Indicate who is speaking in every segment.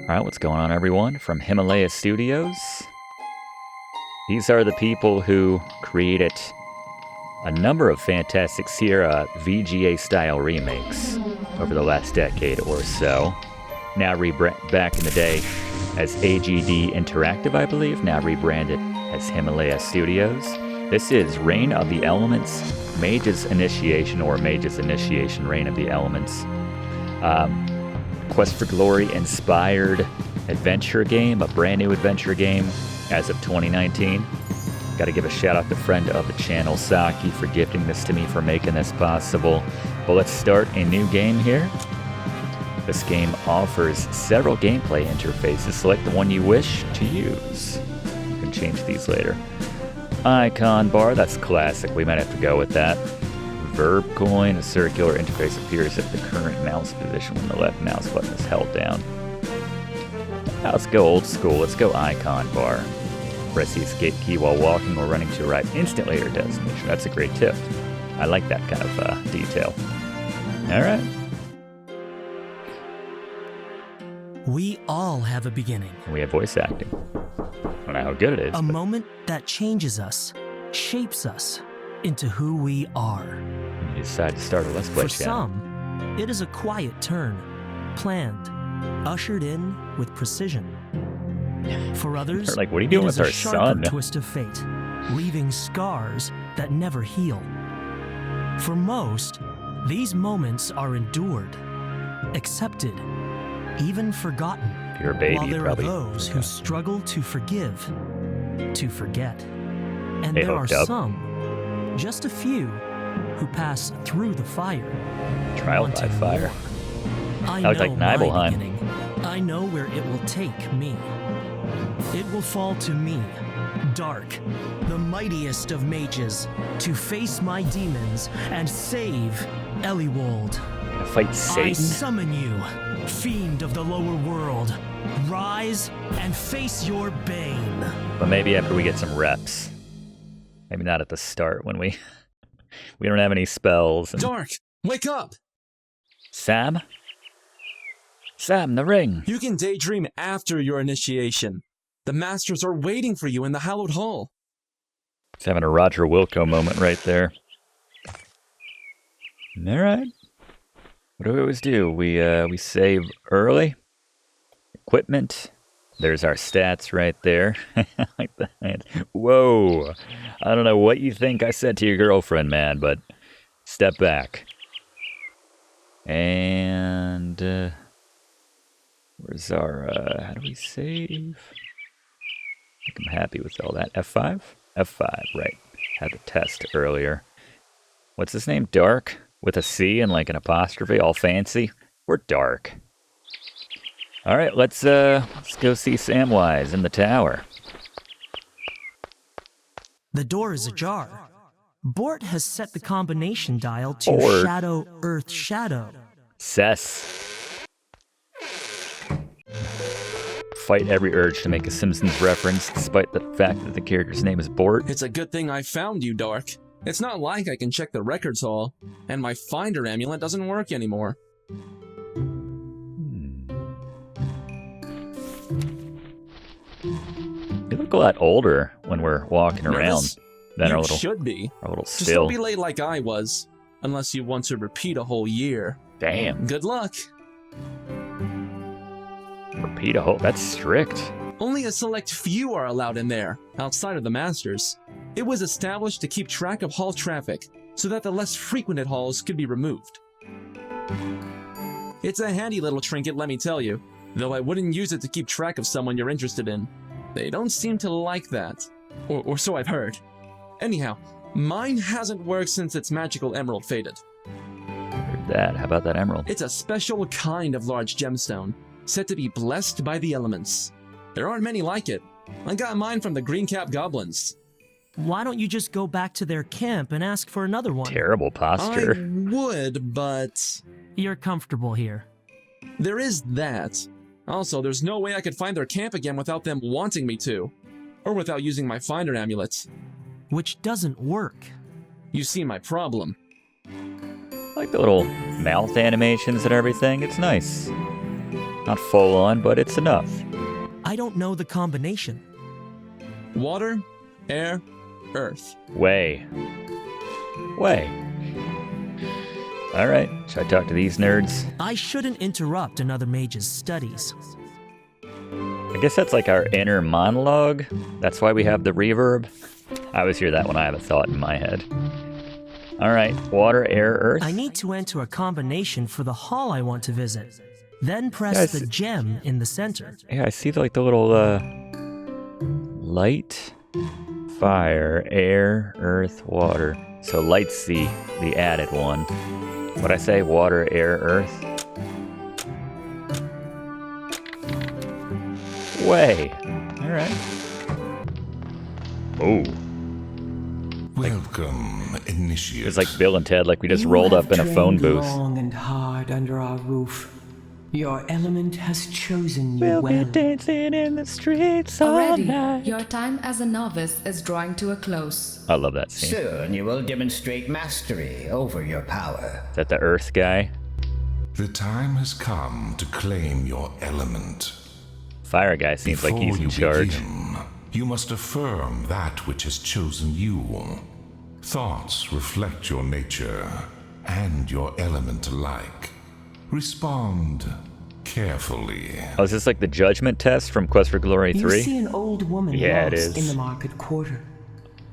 Speaker 1: Alright, what's going on, everyone? From Himalaya Studios. These are the people who created a number of fantastic Sierra VGA-style remakes over the last decade or so. Now back in the day as AGD Interactive, I believe, now rebranded as Himalaya Studios. This is Reign of the Elements, Mage's Initiation, or Mage's Initiation, Reign of the Elements. Quest for Glory inspired adventure game, a brand new adventure game as of 2019. Got to give a shout out to friend of the channel, Saki, for gifting this to me, for making this possible. But let's start a new game here. This game offers several gameplay interfaces. Select the one you wish to use. You can change these later. Icon bar, that's classic. We might have to go with that. Verb coin, a circular interface appears at the current mouse position when the left mouse button is held down. Now let's go old school. Let's go icon bar. Press the escape key while walking or running to arrive instantly at your destination. That's a great tip. I like that kind of detail. All right.
Speaker 2: We all have a beginning.
Speaker 1: And we have voice acting. I don't know how good it is.
Speaker 2: A moment that changes us, shapes us into who we are.
Speaker 1: You decide to start a Let's Play
Speaker 2: For
Speaker 1: channel.
Speaker 2: some, it is a quiet turn, planned, ushered in with precision. For others,
Speaker 1: like, what are you doing
Speaker 2: it
Speaker 1: with
Speaker 2: is a
Speaker 1: our
Speaker 2: sharper
Speaker 1: son?
Speaker 2: twist of fate, leaving scars that never heal. For most, these moments are endured, accepted, even forgotten.
Speaker 1: If you're a baby,
Speaker 2: while there
Speaker 1: probably.
Speaker 2: are those who struggle to forgive, to forget. And
Speaker 1: They
Speaker 2: there are
Speaker 1: hooked up.
Speaker 2: some, just a few, who pass through the fire.
Speaker 1: Trial by
Speaker 2: wanting
Speaker 1: fire.
Speaker 2: more. I
Speaker 1: That was
Speaker 2: know
Speaker 1: like
Speaker 2: my
Speaker 1: Nibelheim.
Speaker 2: beginning. I know where it will take me. It will fall to me, Dark, the mightiest of mages, to face my demons and save Eliwold.
Speaker 1: Gonna fight
Speaker 2: I
Speaker 1: Satan.
Speaker 2: summon you, fiend of the lower world. Rise and face your bane.
Speaker 1: But maybe after we get some reps. Maybe not at the start when we don't have any spells. And...
Speaker 3: Dark, wake up!
Speaker 1: Sam? Sam, the ring.
Speaker 3: You can daydream after your initiation. The masters are waiting for you in the hallowed hall.
Speaker 1: It's having a Roger Wilco moment right there. All right. What do we always do? We save early. Equipment. There's our stats right there. Like that. Whoa. I don't know what you think I said to your girlfriend, man, but step back. And where's our how do we save? I think I'm happy with all that. F5? F5, right. Had the test earlier. What's his name? Dark? With a C and like an apostrophe, all fancy? We're Dark. Alright, let's go see Samwise in the tower.
Speaker 2: The door is ajar. Bort has set the combination dial to
Speaker 1: Bort.
Speaker 2: Shadow Earth Shadow.
Speaker 1: Cess. Fight every urge to make a Simpsons reference, despite the fact that the character's name is Bort.
Speaker 3: It's a good thing I found you, Dark. It's not like I can check the records hall, and my finder amulet doesn't work anymore.
Speaker 1: You look a lot older when we're walking around
Speaker 3: Nervous?
Speaker 1: than
Speaker 3: You
Speaker 1: our little
Speaker 3: should be. Just
Speaker 1: still.
Speaker 3: don't be late like I was, unless you want to repeat a whole year.
Speaker 1: Damn.
Speaker 3: Good luck.
Speaker 1: Repeat a whole. That's strict.
Speaker 3: Only a select few are allowed in there, outside of the masters. It was established to keep track of hall traffic, so that the less frequented halls could be removed. It's a handy little trinket, let me tell you, though I wouldn't use it to keep track of someone you're interested in. They don't seem to like that, or so I've heard. Anyhow, mine hasn't worked since its magical emerald faded.
Speaker 1: Heard that. How about that emerald?
Speaker 3: It's a special kind of large gemstone, said to be blessed by the elements. There aren't many like it. I got mine from the Greencap Goblins.
Speaker 2: Why don't you just go back to their camp and ask for another one?
Speaker 1: Terrible posture.
Speaker 3: I would, but
Speaker 2: You're comfortable here.
Speaker 3: there is that. Also, there's no way I could find their camp again without them wanting me to, or without using my finder amulet.
Speaker 2: Which doesn't work.
Speaker 3: You see my problem.
Speaker 1: I like the little mouth animations and everything. It's nice. Not full on, but it's enough.
Speaker 2: I don't know the combination.
Speaker 3: Water, air, earth.
Speaker 1: Way. Alright, should I talk to these nerds?
Speaker 2: I shouldn't interrupt another mage's studies.
Speaker 1: I guess that's like our inner monologue. That's why we have the reverb. I always hear that when I have a thought in my head. Alright, water, air, earth.
Speaker 2: I need to enter a combination for the hall I want to visit. Then press the gem in the center.
Speaker 1: Yeah, I see like the little light, fire, air, earth, water. So light's the added one. What'd I say? Water, air, earth? Way. Alright. Oh.
Speaker 4: Welcome, initiate.
Speaker 1: It's like Bill and Ted, like we just rolled up in a phone booth.
Speaker 5: Long and hard under our roof. Your element has chosen you
Speaker 1: We'll
Speaker 5: well.
Speaker 1: be dancing in the streets all
Speaker 6: Already,
Speaker 1: night.
Speaker 6: your time as a novice is drawing to a close.
Speaker 1: I love that scene.
Speaker 7: Soon you will demonstrate mastery over your power.
Speaker 1: Is that the earth guy?
Speaker 4: The time has come to claim your element.
Speaker 1: Fire guy seems like he's in charge.
Speaker 4: Begin, you must affirm that which has chosen you. Thoughts reflect your nature and your element alike. Respond carefully.
Speaker 1: Oh, is this like the judgment test from Quest for Glory 3?
Speaker 5: You see an old woman
Speaker 1: Yeah, it
Speaker 5: lost
Speaker 1: is.
Speaker 5: in the market quarter.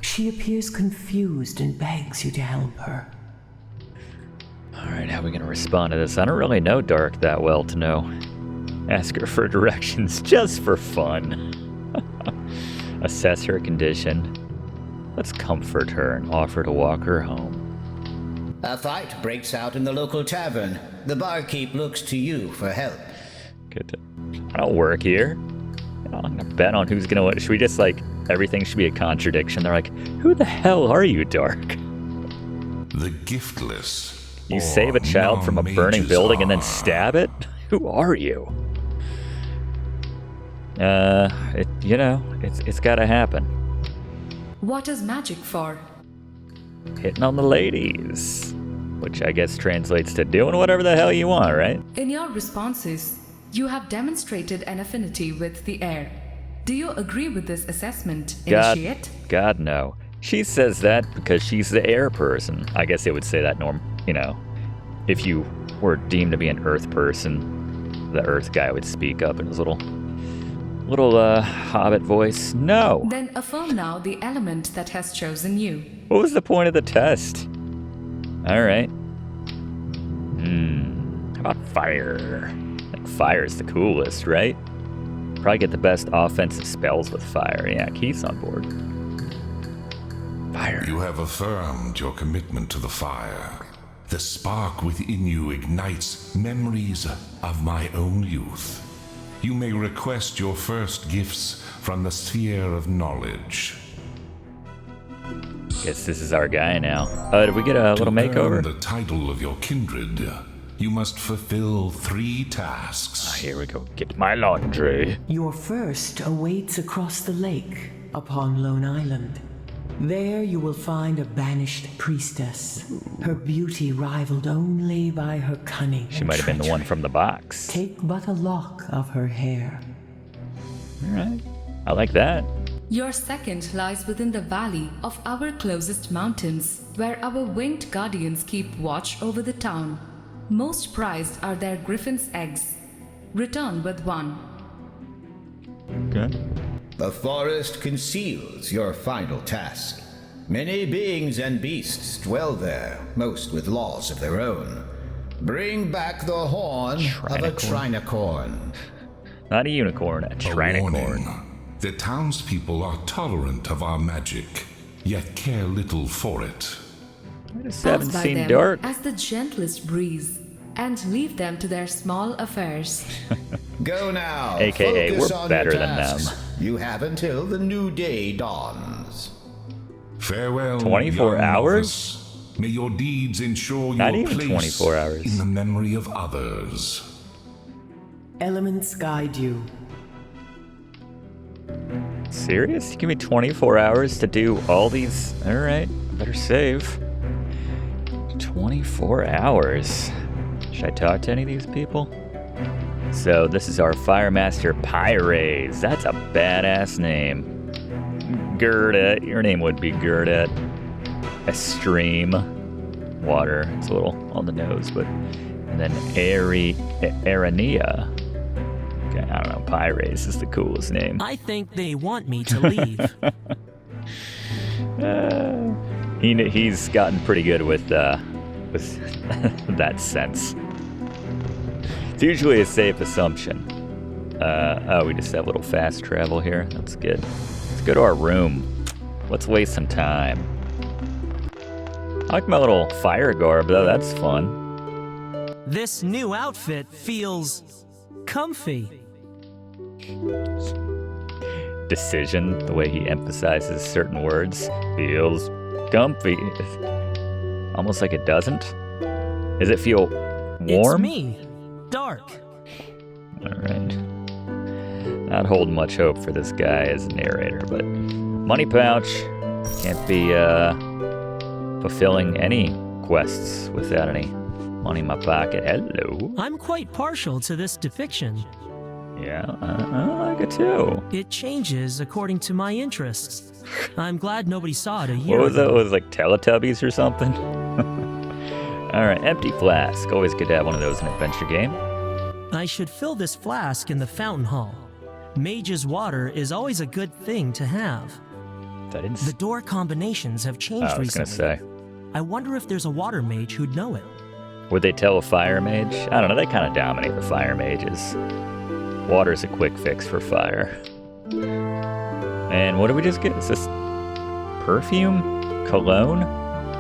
Speaker 5: She appears confused and begs you to help her.
Speaker 1: Alright, how are we going to respond to this? I don't really know Dark that well to know. Ask her for directions just for fun. Assess her condition. Let's comfort her and offer to walk her home.
Speaker 7: A fight breaks out in the local tavern. The barkeep looks to you for help.
Speaker 1: Good. I don't work here. I'm gonna bet on who's gonna win. Should we just like everything should be a contradiction? They're like, who the hell are you, Dark?
Speaker 4: The giftless.
Speaker 1: You
Speaker 4: or
Speaker 1: save a child from a burning
Speaker 4: non-mages
Speaker 1: building and then
Speaker 4: are.
Speaker 1: stab it? Who are you? It's gotta happen.
Speaker 6: What is magic for?
Speaker 1: Hitting on the ladies. Which I guess translates to doing whatever the hell you want, right?
Speaker 6: In your responses, you have demonstrated an affinity with the air. Do you agree with this assessment, Initiate?
Speaker 1: God, no. She says that because she's the air person. I guess it would say that, if you were deemed to be an earth person, the earth guy would speak up in his little hobbit voice. No.
Speaker 6: Then affirm now the element that has chosen you.
Speaker 1: What was the point of the test? Alright. How about fire? Like fire's the coolest, right? Probably get the best offensive spells with fire. Yeah, Keith's on board. Fire.
Speaker 4: You have affirmed your commitment to the fire. The spark within you ignites memories of my own youth. You may request your first gifts from the sphere of knowledge.
Speaker 1: Guess this is our guy now. Did we get a little
Speaker 4: To
Speaker 1: makeover?
Speaker 4: earn the title of your kindred, you must fulfill 3 tasks.
Speaker 1: Here we go. Get my laundry.
Speaker 5: Your first awaits across the lake upon Lone Island. There you will find a banished priestess, her beauty rivaled only by her cunning.
Speaker 1: She might have been the one from the box.
Speaker 5: Take but a lock of her hair.
Speaker 1: Alright. I like that.
Speaker 6: Your second lies within the valley of our closest mountains, where our winged guardians keep watch over the town. Most prized are their griffin's eggs. Return with one.
Speaker 1: Good.
Speaker 7: The forest conceals your final task. Many beings and beasts dwell there, most with laws of their own. Bring back the horn of a trinicorn.
Speaker 1: Not a unicorn, a
Speaker 4: A
Speaker 1: trinicorn.
Speaker 4: warning. The townspeople are tolerant of our magic, yet care little for it.
Speaker 1: I just haven't
Speaker 6: Pass by
Speaker 1: seen
Speaker 6: them
Speaker 1: Dark.
Speaker 6: as the gentlest breeze, and leave them to their small affairs.
Speaker 7: Go now.
Speaker 1: AKA,
Speaker 7: Focus
Speaker 1: we're
Speaker 7: on
Speaker 1: better
Speaker 7: your
Speaker 1: than
Speaker 7: tasks.
Speaker 1: them.
Speaker 7: You have until the new day dawns.
Speaker 4: Farewell,
Speaker 1: 24
Speaker 4: young
Speaker 1: hours?
Speaker 4: novice. May your deeds ensure
Speaker 1: Not
Speaker 4: your
Speaker 1: even
Speaker 4: place
Speaker 1: 24 hours.
Speaker 4: in the memory of others.
Speaker 5: Elements guide you.
Speaker 1: Serious? You give me 24 hours to do all these? Alright, better save. 24 hours. Should I talk to any of these people? So this is our Fire Master Pyres. That's a badass name. Gerda, your name would be Gerda. A stream. Water, it's a little on the nose, but... And then Arania. Okay, I don't know, Pyres is the coolest name.
Speaker 2: I think they want me to leave.
Speaker 1: He's gotten pretty good with that sense. It's usually a safe assumption. Oh, we just have a little fast travel here. That's good. Let's go to our room. Let's waste some time. I like my little fire garb, though. That's fun.
Speaker 2: This new outfit feels comfy.
Speaker 1: Decision, the way he emphasizes certain words, feels comfy. Almost like it doesn't. Does it feel warm?
Speaker 2: It's me, Dark.
Speaker 1: Alright. Not holding much hope for this guy as a narrator, but money pouch. Can't be fulfilling any quests without any money in my pocket. Hello.
Speaker 2: I'm quite partial to this depiction.
Speaker 1: Yeah, I like it too.
Speaker 2: It changes according to my interests. I'm glad nobody saw it a year
Speaker 1: What was that?
Speaker 2: ago.
Speaker 1: Was it like Teletubbies or something? Alright, empty flask. Always good to have one of those in an adventure game.
Speaker 2: I should fill this flask in the fountain hall. Mage's water is always a good thing to have.
Speaker 1: I didn't
Speaker 2: The door combinations have changed
Speaker 1: I was
Speaker 2: recently.
Speaker 1: gonna say.
Speaker 2: I wonder if there's a water mage who'd know it.
Speaker 1: Would they tell a fire mage? I don't know, they kind of dominate the fire mages. Water's a quick fix for fire. And what did we just get? Is this perfume? Cologne?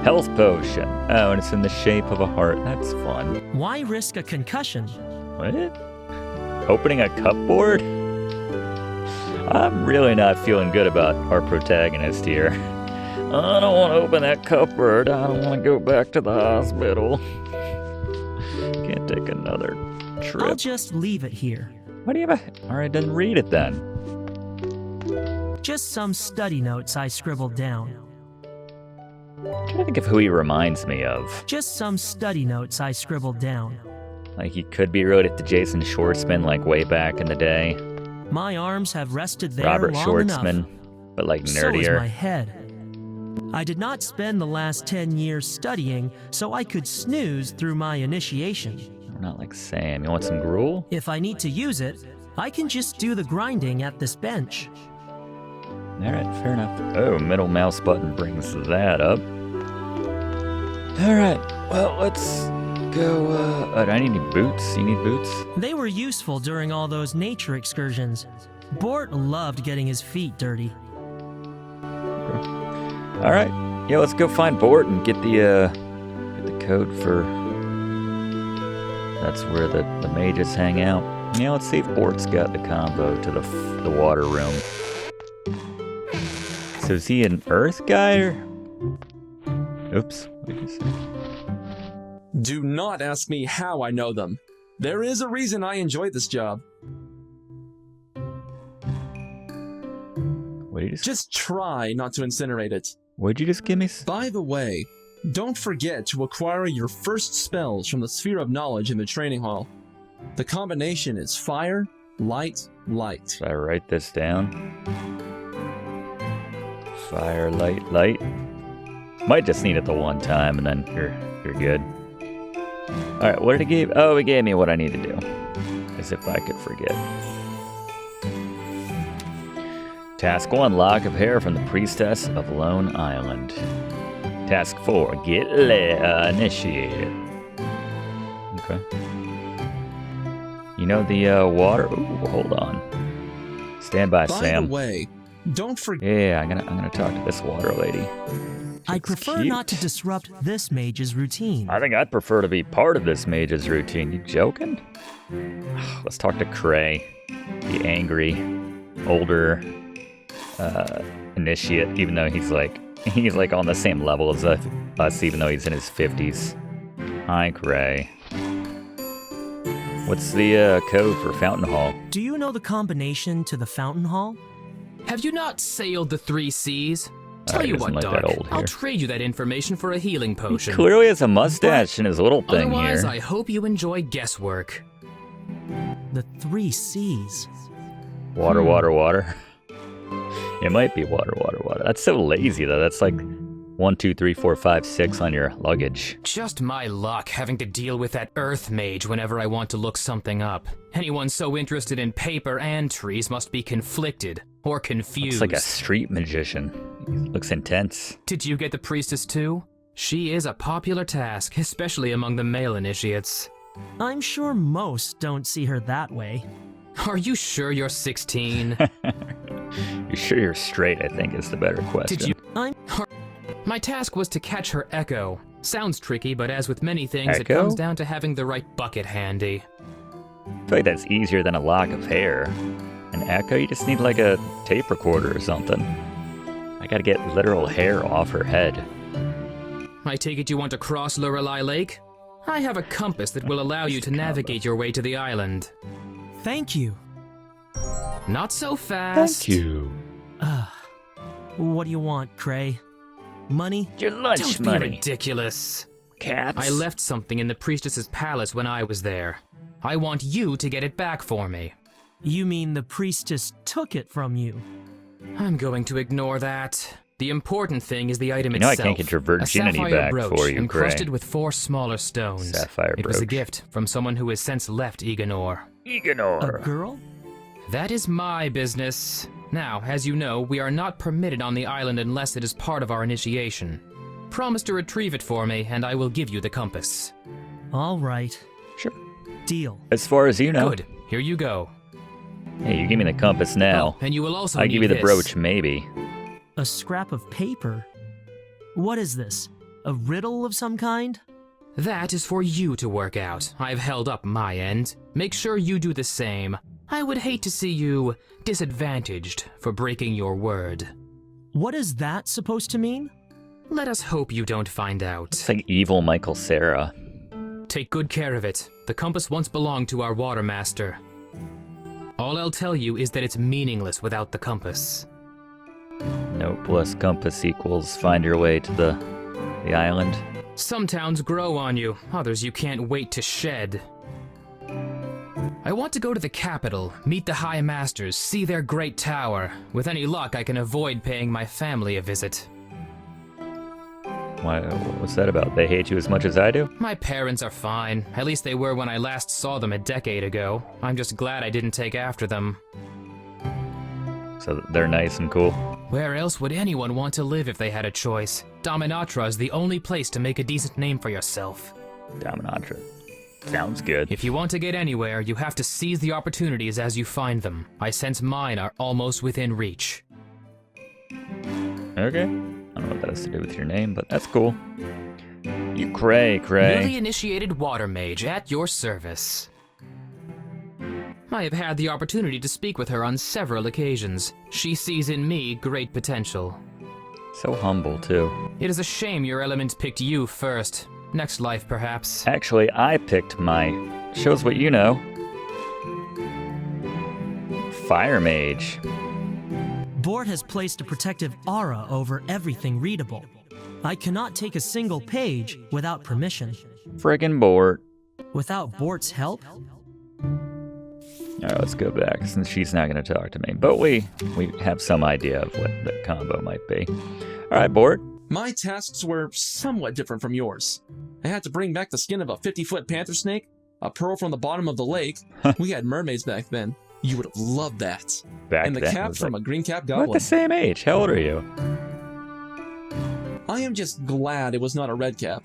Speaker 1: Health potion. Oh, and it's in the shape of a heart. That's fun.
Speaker 2: Why risk a concussion?
Speaker 1: What? Opening a cupboard? I'm really not feeling good about our protagonist here. I don't want to open that cupboard. I don't want to go back to the hospital. Can't take another trip.
Speaker 2: I'll just leave it here.
Speaker 1: What do you have? Alright, then read it then.
Speaker 2: Just some study notes I scribbled down.
Speaker 1: I'm trying to think of who he reminds me of.
Speaker 2: Just some study notes I scribbled down.
Speaker 1: Like he could be wrote to Jason Schwartzman like way back in the day.
Speaker 2: My arms have rested there
Speaker 1: Robert
Speaker 2: long
Speaker 1: Schwartzman,
Speaker 2: enough.
Speaker 1: but like
Speaker 2: So is
Speaker 1: nerdier.
Speaker 2: my head. I did not spend the last 10 years studying so I could snooze through my initiation.
Speaker 1: We're not like Sam. You want some gruel?
Speaker 2: If I need to use it, I can just do the grinding at this bench.
Speaker 1: Alright, fair enough. Oh, middle mouse button brings that up. Alright, well, let's go, do I need any boots? You need boots?
Speaker 2: They were useful during all those nature excursions. Bort loved getting his feet dirty.
Speaker 1: Alright, yeah, let's go find Bort and get the code for... That's where the mages hang out. Yeah, let's see if Bort's got the combo to the water room. So is he an earth guy or... Oops, what did you say?
Speaker 3: Do not ask me how I know them. There is a reason I enjoy this job.
Speaker 1: What did you
Speaker 3: Just try not to incinerate it.
Speaker 1: What'd you just give me?
Speaker 3: By the way, don't forget to acquire your first spells from the Sphere of Knowledge in the training hall. The combination is fire, light, light.
Speaker 1: Should I write this down? Fire, light, light. Might just need it the one time and then you're good. Alright, what did it give? Oh, it gave me what I need to do. As if I could forget. Task 1, lock of hair from the Priestess of Lone Island. Task 4, get initiated. Okay. You know the water... Ooh, hold on. Stand by, Sam.
Speaker 3: By the way, don't forget...
Speaker 1: Yeah, I'm gonna talk to this water lady.
Speaker 2: I'd prefer
Speaker 1: cute.
Speaker 2: not to disrupt this mage's routine.
Speaker 1: I think I'd prefer to be part of this mage's routine. You joking? Let's talk to Cray, the angry, older initiate, even though he's like on the same level as us, even though he's in his 50s. Hi, Cray. What's the code for Fountain Hall?
Speaker 2: Do you know the combination to the fountain hall?
Speaker 8: Have you not sailed the 3 seas? Tell
Speaker 1: he
Speaker 8: you
Speaker 1: doesn't
Speaker 8: what,
Speaker 1: look that
Speaker 8: Dark,
Speaker 1: old
Speaker 8: I'll
Speaker 1: here.
Speaker 8: trade you that information for a healing potion.
Speaker 1: He clearly has a mustache in his little thing
Speaker 8: Otherwise,
Speaker 1: here.
Speaker 8: I hope you enjoy guesswork.
Speaker 2: The 3 C's.
Speaker 1: Water, water, water. It might be water, water, water. That's so lazy, though. That's like 1, 2, 3, 4, 5, 6 on your luggage.
Speaker 8: Just my luck having to deal with that earth mage whenever I want to look something up. Anyone so interested in paper and trees must be conflicted or confused.
Speaker 1: Looks like a street magician. Looks intense.
Speaker 8: Did you get the priestess too? She is a popular task, especially among the male initiates.
Speaker 2: I'm sure most don't see her that way.
Speaker 8: Are you sure you're 16?
Speaker 1: You sure you're straight, I think, is the better question.
Speaker 8: Did you? My task was to catch her echo. Sounds tricky, but as with many things, it comes down to having the right bucket handy.
Speaker 1: I feel like that's easier than a lock of hair. An echo, you just need like a tape recorder or something. I gotta get literal hair off her head.
Speaker 8: I take it you want to cross Lorelei Lake? I have a compass that will allow you to navigate your way to the island.
Speaker 2: Thank you.
Speaker 8: Not so fast.
Speaker 1: Thank you.
Speaker 2: What do you want, Cray? Money?
Speaker 1: Your lunch
Speaker 8: Don't
Speaker 1: money.
Speaker 8: be ridiculous.
Speaker 1: Cats.
Speaker 8: I left something in the priestess's palace when I was there. I want you to get it back for me.
Speaker 2: You mean the priestess took it from you?
Speaker 8: I'm going to ignore that. The important thing is the item
Speaker 1: You know
Speaker 8: itself.
Speaker 1: I can't get your virginity
Speaker 8: a sapphire
Speaker 1: back
Speaker 8: brooch
Speaker 1: for you,
Speaker 8: encrusted
Speaker 1: Cray.
Speaker 8: with 4 smaller stones.
Speaker 1: Sapphire
Speaker 8: It was a
Speaker 1: brooch.
Speaker 8: gift from someone who has since left Eganor.
Speaker 1: Ignore.
Speaker 2: A girl?
Speaker 8: That is my business. Now, as you know, we are not permitted on the island unless it is part of our initiation. Promise to retrieve it for me, and I will give you the compass.
Speaker 2: All right.
Speaker 1: Sure.
Speaker 2: Deal.
Speaker 1: As far as you know.
Speaker 8: Good. Here you go.
Speaker 1: Hey, you give me the compass now.
Speaker 8: Oh, and you will also
Speaker 1: I
Speaker 8: need
Speaker 1: give you the
Speaker 8: this.
Speaker 1: brooch, maybe.
Speaker 2: A scrap of paper? What is this? A riddle of some kind?
Speaker 8: That is for you to work out. I've held up my end. Make sure you do the same. I would hate to see you disadvantaged for breaking your word.
Speaker 2: What is that supposed to mean?
Speaker 8: Let us hope you don't find out.
Speaker 1: It's like evil Michael Cera.
Speaker 8: Take good care of it. The compass once belonged to our water master. All I'll tell you is that it's meaningless without the compass.
Speaker 1: No plus compass equals find your way to the island.
Speaker 8: Some towns grow on you, others you can't wait to shed. I want to go to the capital, meet the High Masters, see their great tower. With any luck, I can avoid paying my family a visit.
Speaker 1: Why, what's that about? They hate you as much as I do?
Speaker 8: My parents are fine. At least they were when I last saw them a decade ago. I'm just glad I didn't take after them.
Speaker 1: So they're nice and cool.
Speaker 8: Where else would anyone want to live if they had a choice? Dominatra is the only place to make a decent name for yourself.
Speaker 1: Dominatra. Sounds good.
Speaker 8: If you want to get anywhere, you have to seize the opportunities as you find them. I sense mine are almost within reach.
Speaker 1: Okay. I don't know what that has to do with your name, but that's cool. You Cray.
Speaker 8: Newly initiated water mage at your service. I have had the opportunity to speak with her on several occasions. She sees in me great potential.
Speaker 1: So humble, too.
Speaker 8: It is a shame your element picked you first. Next life, perhaps.
Speaker 1: Actually, I picked my... Shows what you know. Fire Mage.
Speaker 2: Bort has placed a protective aura over everything readable. I cannot take a single page without permission.
Speaker 1: Friggin' Bort.
Speaker 2: Without Bort's help?
Speaker 1: Alright, let's go back, since she's not going to talk to me. But we have some idea of what the combo might be. Alright, Bort.
Speaker 3: My tasks were somewhat different from yours. I had to bring back the skin of a 50-foot panther snake, a pearl from the bottom of the lake. We had mermaids back then. You would have loved that.
Speaker 1: Back
Speaker 3: and the
Speaker 1: then
Speaker 3: cap
Speaker 1: was
Speaker 3: from
Speaker 1: like,
Speaker 3: a green cap
Speaker 1: we're
Speaker 3: goblin.
Speaker 1: at the same age. How old are you?
Speaker 3: I am just glad it was not a red cap.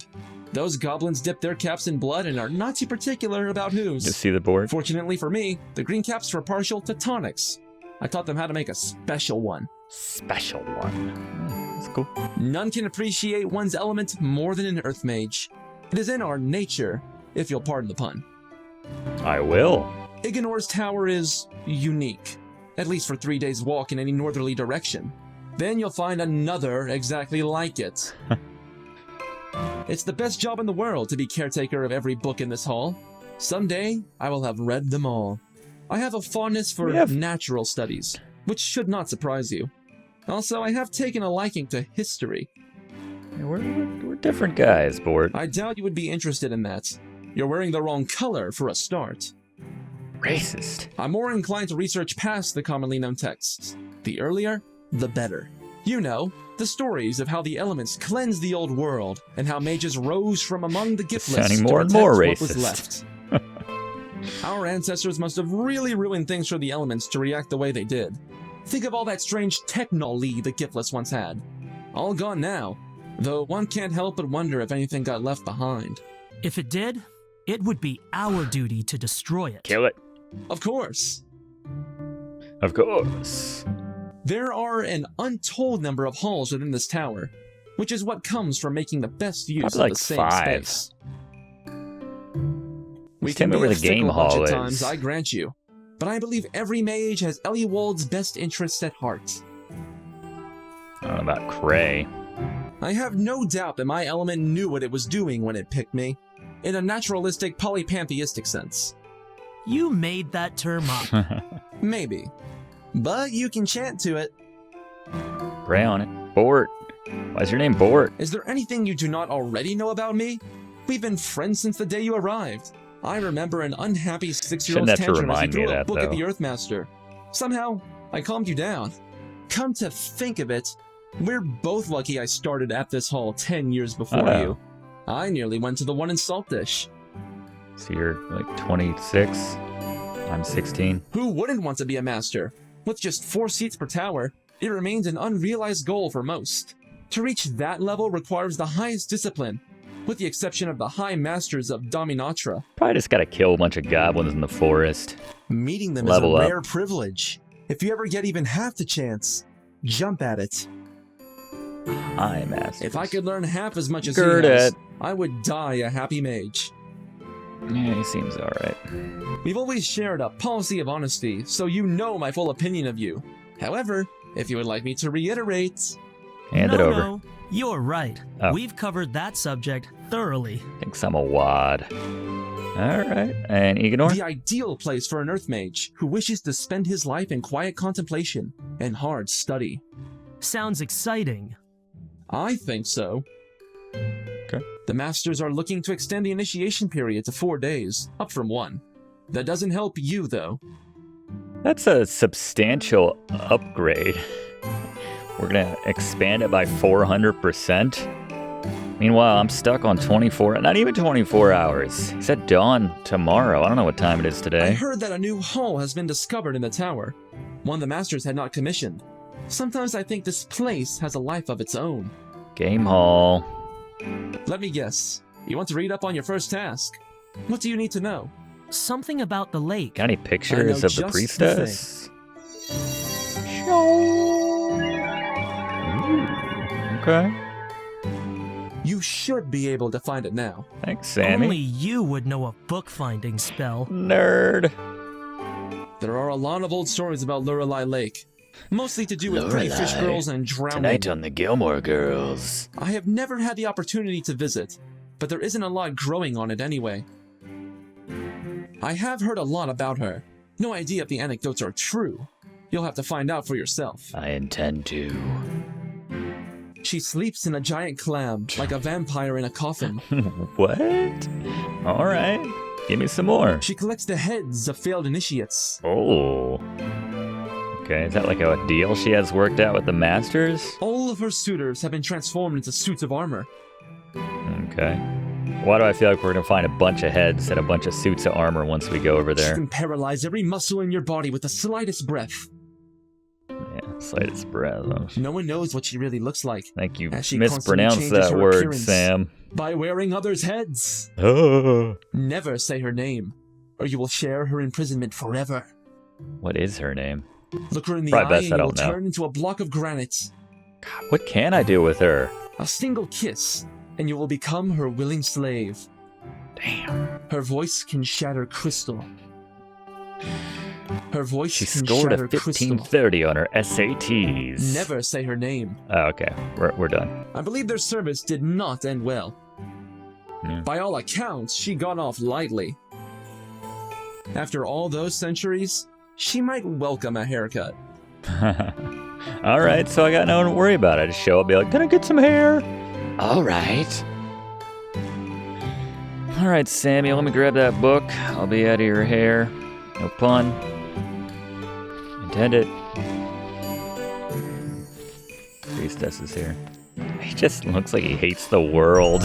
Speaker 3: Those goblins dip their caps in blood and are not too particular about whose.
Speaker 1: You see the board?
Speaker 3: Fortunately for me, the green caps were partial to tonics. I taught them how to make a special one.
Speaker 1: Special one. That's cool.
Speaker 3: None can appreciate one's element more than an earth mage. It is in our nature, if you'll pardon the pun.
Speaker 1: I will.
Speaker 3: Iganor's tower is unique, at least for 3 days' walk in any northerly direction. Then you'll find another exactly like it. It's the best job in the world to be caretaker of every book in this hall. Someday, I will have read them all. I have a fondness for natural studies, which should not surprise you. Also, I have taken a liking to history.
Speaker 1: Yeah, we're different guys, Bort.
Speaker 3: I doubt you would be interested in that. You're wearing the wrong color for a start.
Speaker 1: Racist.
Speaker 3: I'm more inclined to research past the commonly known texts. The earlier, the better. You know, the stories of how the elements cleansed the old world and how mages rose from among the giftless
Speaker 1: Sounding
Speaker 3: to
Speaker 1: more and
Speaker 3: protect
Speaker 1: more
Speaker 3: what was
Speaker 1: racist.
Speaker 3: left. Our ancestors must have really ruined things for the elements to react the way they did. Think of all that strange technology the giftless once had. All gone now, though one can't help but wonder if anything got left behind.
Speaker 2: If it did, it would be our duty to destroy it.
Speaker 1: Kill it.
Speaker 3: Of course.
Speaker 1: Of course.
Speaker 3: There are an untold number of halls within this tower, which is what comes from making the best use
Speaker 1: Probably
Speaker 3: of
Speaker 1: like
Speaker 3: the same
Speaker 1: 5.
Speaker 3: space. We
Speaker 1: Just tell
Speaker 3: can
Speaker 1: me
Speaker 3: be
Speaker 1: where
Speaker 3: a
Speaker 1: the game
Speaker 3: fickle bunch
Speaker 1: hall
Speaker 3: at
Speaker 1: is.
Speaker 3: times, I grant you, but I believe every mage has Eliwald's best interests at heart.
Speaker 1: I don't know about Cray.
Speaker 3: I have no doubt that my element knew what it was doing when it picked me, in a naturalistic, polypantheistic sense.
Speaker 2: You made that term up.
Speaker 3: Maybe. But you can chant to it.
Speaker 1: Pray on it. Bort. Why is your name Bort?
Speaker 3: Is there anything you do not already know about me? We've been friends since the day you arrived. I remember an unhappy 6-year-old's
Speaker 1: Shouldn't have to
Speaker 3: tantrum as you
Speaker 1: remind me
Speaker 3: threw
Speaker 1: of
Speaker 3: a
Speaker 1: that,
Speaker 3: book at
Speaker 1: though.
Speaker 3: the Earthmaster. Somehow, I calmed you down. Come to think of it, we're both lucky I started at this hall 10 years before
Speaker 1: Oh.
Speaker 3: you. I nearly went to the one in Saltdish.
Speaker 1: So you're like 26. I'm 16.
Speaker 3: Who wouldn't want to be a master? With just 4 seats per tower, it remains an unrealized goal for most. To reach that level requires the highest discipline, with the exception of the high masters of Dominatra.
Speaker 1: Probably just gotta kill a bunch of goblins in the forest.
Speaker 3: Meeting them
Speaker 1: Level
Speaker 3: is a
Speaker 1: up.
Speaker 3: rare privilege. If you ever get even half the chance, jump at it.
Speaker 1: High masters.
Speaker 3: If I could learn half as much as
Speaker 1: Gird
Speaker 3: he has,
Speaker 1: it.
Speaker 3: I would die a happy mage.
Speaker 1: Yeah, he seems alright.
Speaker 3: We've always shared a policy of honesty, so you know my full opinion of you. However, if you would like me to reiterate,
Speaker 1: Hand it over.
Speaker 2: No, you're right.
Speaker 1: Oh.
Speaker 2: We've covered that subject thoroughly.
Speaker 1: Thinks I'm a wad. Alright. And Ignore?
Speaker 3: the ideal place for an earth mage who wishes to spend his life in quiet contemplation and hard study.
Speaker 2: Sounds exciting.
Speaker 3: I think so.
Speaker 1: Okay.
Speaker 3: The masters are looking to extend the initiation period to 4 days, up from 1. That doesn't help you, though.
Speaker 1: That's a substantial upgrade. We're gonna expand it by 400%. Meanwhile, I'm stuck on 24, not even 24 hours. It's at dawn tomorrow. I don't know what time it is
Speaker 3: I
Speaker 1: today.
Speaker 3: heard that a new hall has been discovered in the tower, one the masters had not commissioned. Sometimes I think this place has a life of its own.
Speaker 1: Game hall.
Speaker 3: Let me guess. You want to read up on your first task? What do you need to know?
Speaker 2: Something about the lake.
Speaker 1: Got any pictures
Speaker 3: know
Speaker 1: of the
Speaker 3: just the
Speaker 1: priestess? Ooh, okay.
Speaker 3: You should be able to find it now.
Speaker 1: Thanks, Sammy.
Speaker 2: Only you would know a book-finding spell.
Speaker 1: Nerd.
Speaker 3: There are a lot of old stories about Lorelei Lake, mostly to do with pretty fish girls and drowning.
Speaker 1: on the Gilmore Girls.
Speaker 3: I have never had the opportunity to visit, but there isn't a lot growing on it anyway. I have heard a lot about her. No idea if the anecdotes are true. You'll have to find out for yourself.
Speaker 1: I intend to.
Speaker 3: She sleeps in a giant clam, like a vampire in a coffin.
Speaker 1: What? Alright. Give me some more.
Speaker 3: She collects the heads of failed initiates.
Speaker 1: Oh. Okay, is that like a deal she has worked out with the masters?
Speaker 3: All of her suitors have been transformed into suits of armor.
Speaker 1: Okay. Why do I feel like we're gonna find a bunch of heads and a bunch of suits of armor once we go over
Speaker 3: She
Speaker 1: there?
Speaker 3: can paralyze every muscle in your body with the slightest breath.
Speaker 1: Yeah, slightest breath.
Speaker 3: No one knows what she really looks like.
Speaker 1: Think you
Speaker 3: As she constantly
Speaker 1: mispronounced
Speaker 3: changes
Speaker 1: that
Speaker 3: her
Speaker 1: word,
Speaker 3: appearance.
Speaker 1: Sam.
Speaker 3: By wearing others' heads.
Speaker 1: Oh.
Speaker 3: Never say her name, or you will share her imprisonment forever.
Speaker 1: What is her name?
Speaker 3: Look her in the
Speaker 1: Probably
Speaker 3: eye
Speaker 1: best
Speaker 3: and
Speaker 1: I
Speaker 3: you will
Speaker 1: don't know.
Speaker 3: turn into a block of granite.
Speaker 1: God, what can I do with her?
Speaker 3: A single kiss, and you will become her willing slave.
Speaker 1: Damn.
Speaker 3: Her voice can shatter crystal. Her voice
Speaker 1: She
Speaker 3: can
Speaker 1: scored a
Speaker 3: shatter crystal.
Speaker 1: 1530 on her SATs.
Speaker 3: Never say her name.
Speaker 1: Oh, okay. We're done.
Speaker 3: I believe their service did not end well.
Speaker 1: Yeah.
Speaker 3: By all accounts, she got off lightly. After all those centuries, she might welcome a haircut.
Speaker 1: Alright, so I got no one to worry about. I just show up and be like, can I get some hair? Alright. Alright, Samuel, let me grab that book. I'll be out of your hair. No pun intended. Priestess is here. He just looks like he hates the world.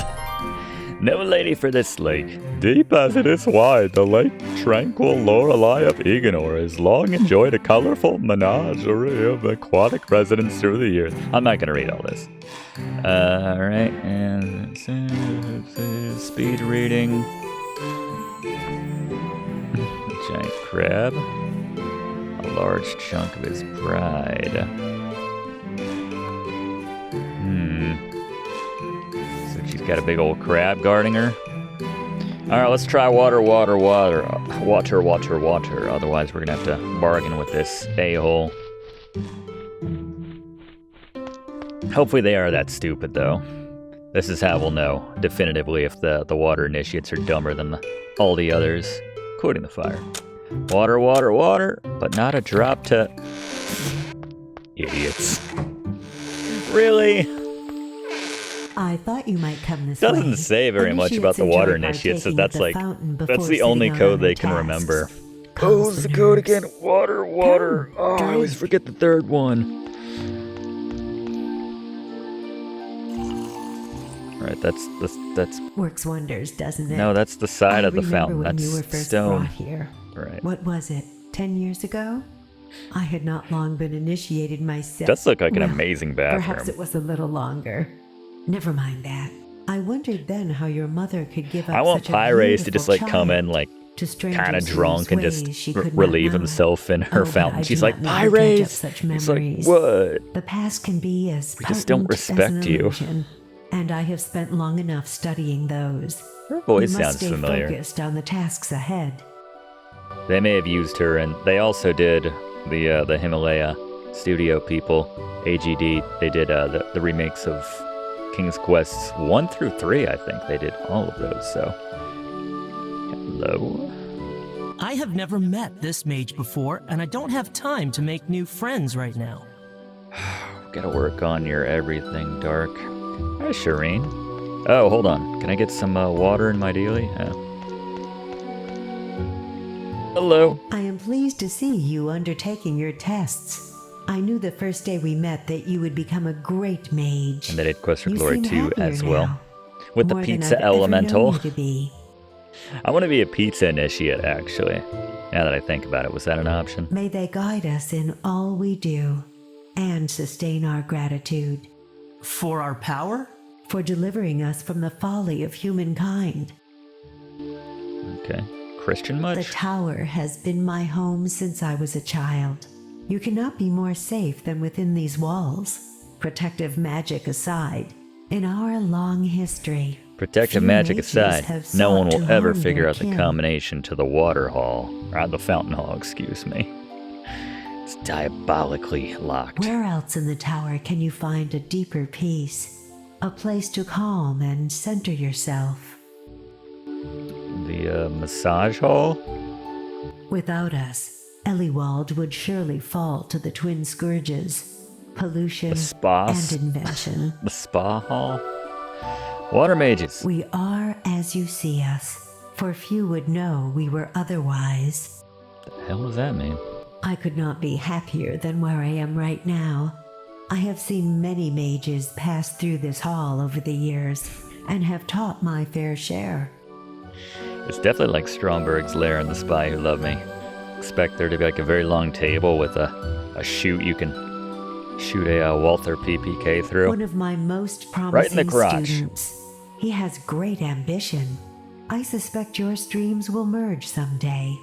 Speaker 1: No lady for this lake. Deep as it is wide, the lake tranquil Lorelei of Ignor has long enjoyed a colorful menagerie of aquatic residents through the years. I'm not gonna read all this. Alright, and speed reading. Giant crab. A large chunk of his pride. So she's got a big old crab guarding her. Alright, let's try water. Otherwise, we're gonna have to bargain with this a-hole. Hopefully they are that stupid, though. This is how we'll know definitively if the water initiates are dumber than all the others, quoting the fire. Water, but not a drop to... Idiots. Really?
Speaker 9: I thought you might come this way.
Speaker 1: Doesn't say very much about the water initiates, so that's like, that's the only code they can remember. Oh, what's the code again? Water. Oh, I always forget the third one. Alright, that's...
Speaker 9: Works wonders, doesn't it?
Speaker 1: No, that's the side of the fountain.
Speaker 9: When
Speaker 1: That's
Speaker 9: you were first
Speaker 1: stone.
Speaker 9: brought here.
Speaker 1: Right.
Speaker 9: What was it? 10 years ago? I had not long been initiated myself.
Speaker 1: Does look like an
Speaker 9: Well,
Speaker 1: amazing bathroom.
Speaker 9: Perhaps it was a little longer. Never mind that. I wondered then how your mother could give up
Speaker 1: I want
Speaker 9: such a
Speaker 1: Pyrace to just like
Speaker 9: beautiful
Speaker 1: come in
Speaker 9: child
Speaker 1: like
Speaker 9: to strangers
Speaker 1: kind of
Speaker 9: whose
Speaker 1: drunk and
Speaker 9: ways
Speaker 1: just
Speaker 9: she could not
Speaker 1: relieve
Speaker 9: know.
Speaker 1: himself in her
Speaker 9: Oh, but
Speaker 1: fountain.
Speaker 9: I
Speaker 1: She's
Speaker 9: do
Speaker 1: like,
Speaker 9: not mean to dredge up
Speaker 1: Pyrace!
Speaker 9: such
Speaker 1: It's like,
Speaker 9: memories.
Speaker 1: what?
Speaker 9: The past can be as
Speaker 1: We just don't
Speaker 9: potent as
Speaker 1: respect
Speaker 9: an
Speaker 1: you.
Speaker 9: illusion, and I have spent long enough studying those.
Speaker 1: Her voice
Speaker 9: You must
Speaker 1: sounds
Speaker 9: stay
Speaker 1: familiar.
Speaker 9: focused on the tasks ahead.
Speaker 1: They may have used her, and they also did the Himalaya Studio people, AGD. They did the remakes of King's Quests 1 through 3, I think. They did all of those, so... Hello?
Speaker 2: I have never met this mage before, and I don't have time to make new friends right now.
Speaker 1: Gotta work on your everything, Dark. Hi, Shireen. Oh, hold on. Can I get some water in my daily? Hello.
Speaker 9: I am pleased to see you undertaking your tests. I knew the first day we met that you would become a great mage.
Speaker 1: And they did Quest for
Speaker 9: You
Speaker 1: Glory
Speaker 9: seem
Speaker 1: 2
Speaker 9: happier
Speaker 1: as well.
Speaker 9: now.
Speaker 1: With the
Speaker 9: More than
Speaker 1: pizza
Speaker 9: I've ever
Speaker 1: elemental.
Speaker 9: known you to be.
Speaker 1: I want to be a pizza initiate, actually. Now that I think about it, was that an option?
Speaker 9: May they guide us in all we do and sustain our gratitude
Speaker 2: For our power?
Speaker 9: for delivering us from the folly of humankind.
Speaker 1: Okay. Christian
Speaker 9: The
Speaker 1: much?
Speaker 9: tower has been my home since I was a child. You cannot be more safe than within these walls. Protective magic aside, in our long history,
Speaker 1: Protective
Speaker 9: few
Speaker 1: magic
Speaker 9: mages
Speaker 1: aside,
Speaker 9: have
Speaker 1: no one
Speaker 9: sought
Speaker 1: will
Speaker 9: to
Speaker 1: ever
Speaker 9: harm
Speaker 1: figure
Speaker 9: their
Speaker 1: out the
Speaker 9: kin.
Speaker 1: combination to the water hall. Or the fountain hall, excuse me. It's diabolically locked.
Speaker 9: Where else in the tower can you find a deeper peace? A place to calm and center yourself?
Speaker 1: The massage hall?
Speaker 9: Without us, Eliwald would surely fall to the twin scourges, pollution
Speaker 1: The spa?
Speaker 9: and invention.
Speaker 1: The spa hall? Water mages.
Speaker 9: We are as you see us, for few would know we were otherwise.
Speaker 1: What the hell does that mean?
Speaker 9: I could not be happier than where I am right now. I have seen many mages pass through this hall over the years, and have taught my fair share.
Speaker 1: It's definitely like Stromberg's lair in The Spy Who Loved Me. Expect there to be like a very long table with a chute you can shoot a Walther PPK through.
Speaker 9: One of my most
Speaker 1: Right in
Speaker 9: promising
Speaker 1: the crotch.
Speaker 9: students. He has great ambition. I suspect your streams will merge someday.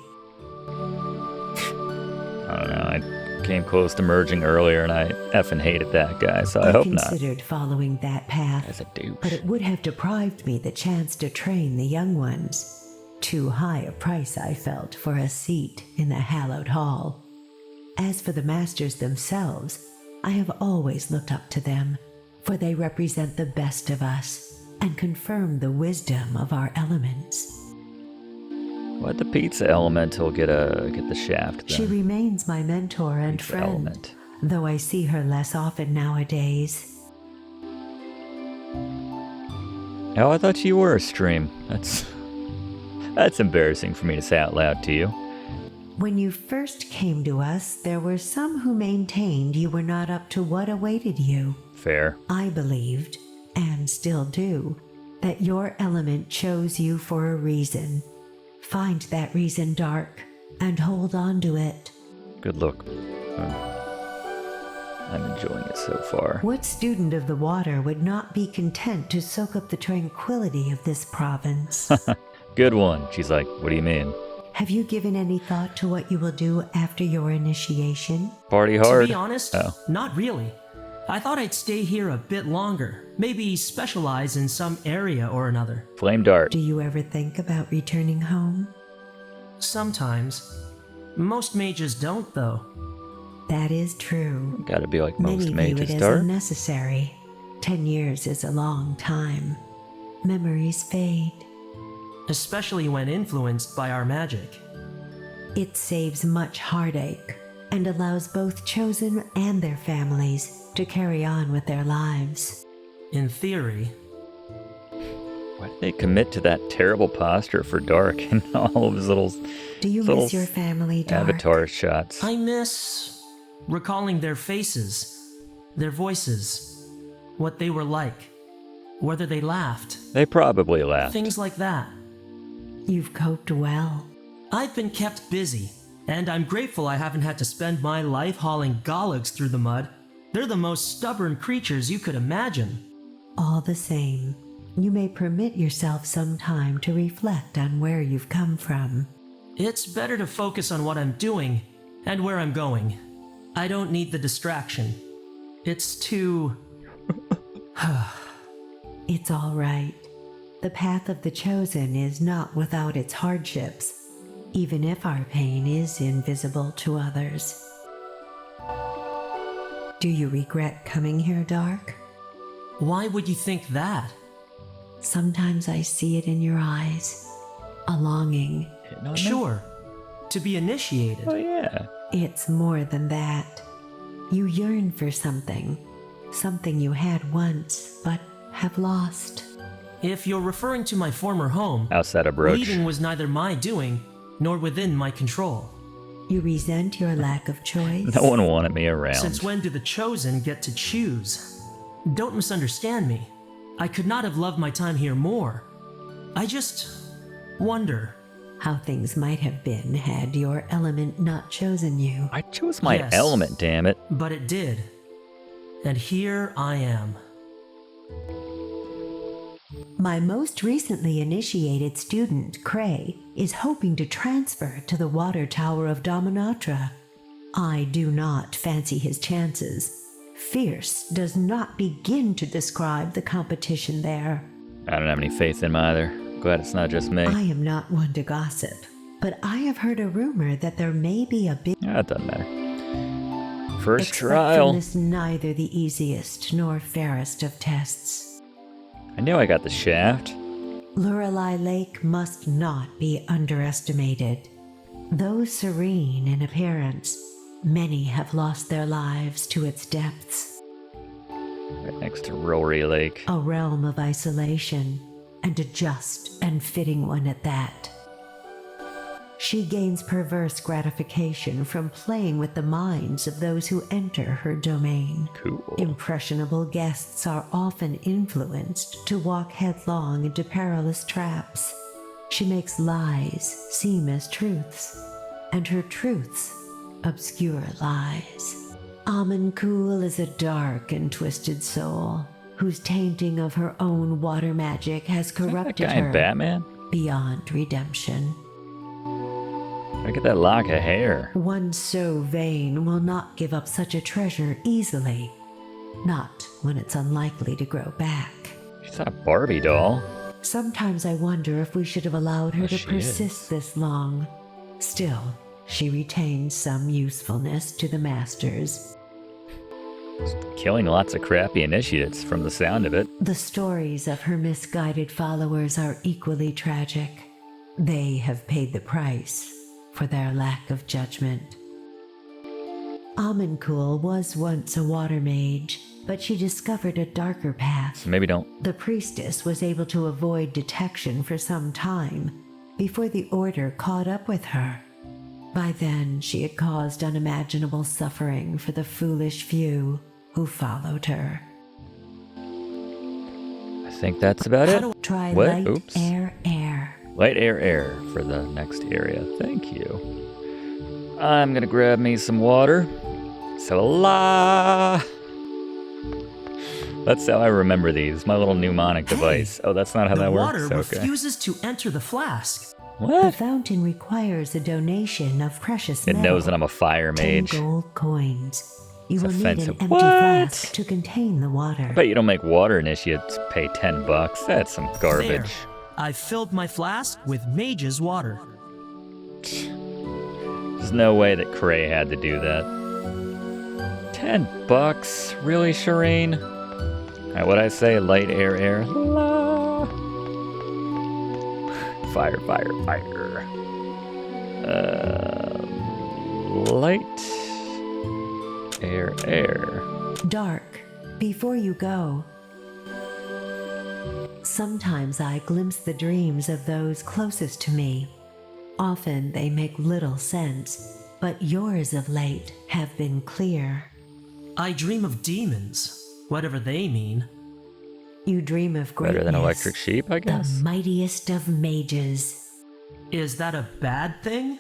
Speaker 1: I don't know, I came close to merging earlier and I effing hated that guy, so I hope not.
Speaker 9: considered following that path,
Speaker 1: As a douche.
Speaker 9: but it would have deprived me the chance to train the young ones. Too high a price I felt for a seat in the hallowed hall. As for the masters themselves, I have always looked up to them, for they represent the best of us and confirm the wisdom of our elements.
Speaker 1: Why'd the pizza elemental get the shaft then?
Speaker 9: She remains my mentor and
Speaker 1: Pizza
Speaker 9: friend,
Speaker 1: element.
Speaker 9: though I see her less often nowadays.
Speaker 1: Oh, I thought you were a stream. That's embarrassing for me to say out loud to you.
Speaker 9: When you first came to us, there were some who maintained you were not up to what awaited you.
Speaker 1: Fair.
Speaker 9: I believed, and still do, that your element chose you for a reason. Find that reason, Dark, and hold on to it.
Speaker 1: Good look. I'm enjoying it so far.
Speaker 9: What student of the water would not be content to soak up the tranquility of this province?
Speaker 1: Good one. She's like, what do you mean?
Speaker 9: Have you given any thought to what you will do after your initiation?
Speaker 1: Party hard.
Speaker 2: To be honest, not really. I thought I'd stay here a bit longer, maybe specialize in some area or another.
Speaker 1: Flame dart.
Speaker 9: Do you ever think about returning home?
Speaker 2: Sometimes. Most mages don't, though.
Speaker 9: That is true.
Speaker 1: Gotta be like most
Speaker 9: Many view
Speaker 1: mages,
Speaker 9: it as
Speaker 1: Dart.
Speaker 9: unnecessary. 10 years is a long time. Memories fade.
Speaker 2: Especially when influenced by our magic.
Speaker 9: It saves much heartache and allows both chosen and their families to carry on with their lives.
Speaker 2: In theory.
Speaker 1: Why did they commit to that terrible posture for Dark and all of his little
Speaker 9: Do you
Speaker 1: little
Speaker 9: miss your family, Dark?
Speaker 1: avatar shots?
Speaker 2: I miss recalling their faces, their voices, what they were like, whether they laughed,
Speaker 1: They probably laughed.
Speaker 2: things like that.
Speaker 9: You've coped well.
Speaker 2: I've been kept busy, and I'm grateful I haven't had to spend my life hauling Galags through the mud. They're the most stubborn creatures you could imagine.
Speaker 9: All the same, you may permit yourself some time to reflect on where you've come from.
Speaker 2: It's better to focus on what I'm doing and where I'm going. I don't need the distraction. It's too...
Speaker 9: It's all right. The path of the chosen is not without its hardships, even if our pain is invisible to others. Do you regret coming here, Dark?
Speaker 2: Why would you think that?
Speaker 9: Sometimes I see it in your eyes. A longing.
Speaker 1: Hitting on me?
Speaker 2: Sure. To be initiated.
Speaker 1: Oh, yeah.
Speaker 9: It's more than that. You yearn for something. Something you had once, but have lost.
Speaker 2: If you're referring to my former home,
Speaker 1: Outside of Brooch.
Speaker 2: leaving was neither my doing nor within my control.
Speaker 9: You resent your lack of choice?
Speaker 1: No one wanted me around.
Speaker 2: Since when do the chosen get to choose? Don't misunderstand me. I could not have loved my time here more. I just wonder.
Speaker 9: How things might have been had your element not chosen you.
Speaker 1: I chose my
Speaker 2: Yes.
Speaker 1: element, damn it.
Speaker 2: But it did. And here I am.
Speaker 9: My most recently initiated student, Cray, is hoping to transfer to the Water Tower of Dominatra. I do not fancy his chances. Fierce does not begin to describe the competition there.
Speaker 1: I don't have any faith in him either. Glad it's not just me.
Speaker 9: I am not one to gossip, but I have heard a rumor that there may be a big...
Speaker 1: Yeah, it doesn't matter. First
Speaker 9: Expect
Speaker 1: trial.
Speaker 9: from this neither the easiest nor fairest of tests.
Speaker 1: I knew I got the shaft.
Speaker 9: Lorelei Lake must not be underestimated. Though serene in appearance, many have lost their lives to its depths.
Speaker 1: Right next to Rory Lake.
Speaker 9: A realm of isolation, and a just and fitting one at that. She gains perverse gratification from playing with the minds of those who enter her domain.
Speaker 1: Cool.
Speaker 9: Impressionable guests are often influenced to walk headlong into perilous traps. She makes lies seem as truths, and her truths obscure lies. Amancool is a dark and twisted soul whose tainting of her own water magic has
Speaker 1: That
Speaker 9: corrupted
Speaker 1: guy in
Speaker 9: her
Speaker 1: Batman?
Speaker 9: beyond redemption.
Speaker 1: Look at that lock of hair.
Speaker 9: One so vain will not give up such a treasure easily, not when it's unlikely to grow back.
Speaker 1: She's not a Barbie doll.
Speaker 9: Sometimes I wonder if we should have allowed her
Speaker 1: Oh,
Speaker 9: to
Speaker 1: she
Speaker 9: persist this long. Still, she retains some usefulness to the masters.
Speaker 1: Killing lots of crappy initiates from the sound of it.
Speaker 9: The stories of her misguided followers are equally tragic. They have paid the price for their lack of judgment. Amancool was once a water mage, but she discovered a darker path.
Speaker 1: So maybe don't.
Speaker 9: The priestess was able to avoid detection for some time before the order caught up with her. By then, she had caused unimaginable suffering for the foolish few who followed her.
Speaker 1: I think that's about it.
Speaker 9: Try
Speaker 1: What?
Speaker 9: light,
Speaker 1: Oops.
Speaker 9: air, air.
Speaker 1: Light, air for the next area. Thank you. I'm gonna grab me some water. So that's how I remember these. My little mnemonic device. Oh, that's not how
Speaker 2: The
Speaker 1: that
Speaker 2: water
Speaker 1: works? Okay.
Speaker 2: refuses to enter the flask.
Speaker 9: The
Speaker 1: What?
Speaker 9: fountain requires a donation of precious
Speaker 1: It
Speaker 9: metal.
Speaker 1: knows that I'm a fire
Speaker 9: 10
Speaker 1: mage.
Speaker 9: gold coins. You
Speaker 1: It's
Speaker 9: will need
Speaker 1: offensive.
Speaker 9: an empty
Speaker 1: What?
Speaker 9: flask to contain the water.
Speaker 1: I bet you don't make water initiates pay $10. That's some garbage.
Speaker 2: There. I've filled my flask with Mage's water.
Speaker 1: There's no way that Cray had to do that. $10? Really, Shireen? Alright, what'd I say? Light, air. La. Fire. Light, air.
Speaker 9: Dark, before you go. Sometimes I glimpse the dreams of those closest to me. Often they make little sense, but yours of late have been clear.
Speaker 2: I dream of demons, whatever they mean.
Speaker 9: You dream of greatness.
Speaker 1: Better than electric sheep, I
Speaker 9: The
Speaker 1: guess.
Speaker 9: mightiest of mages.
Speaker 2: Is that a bad thing?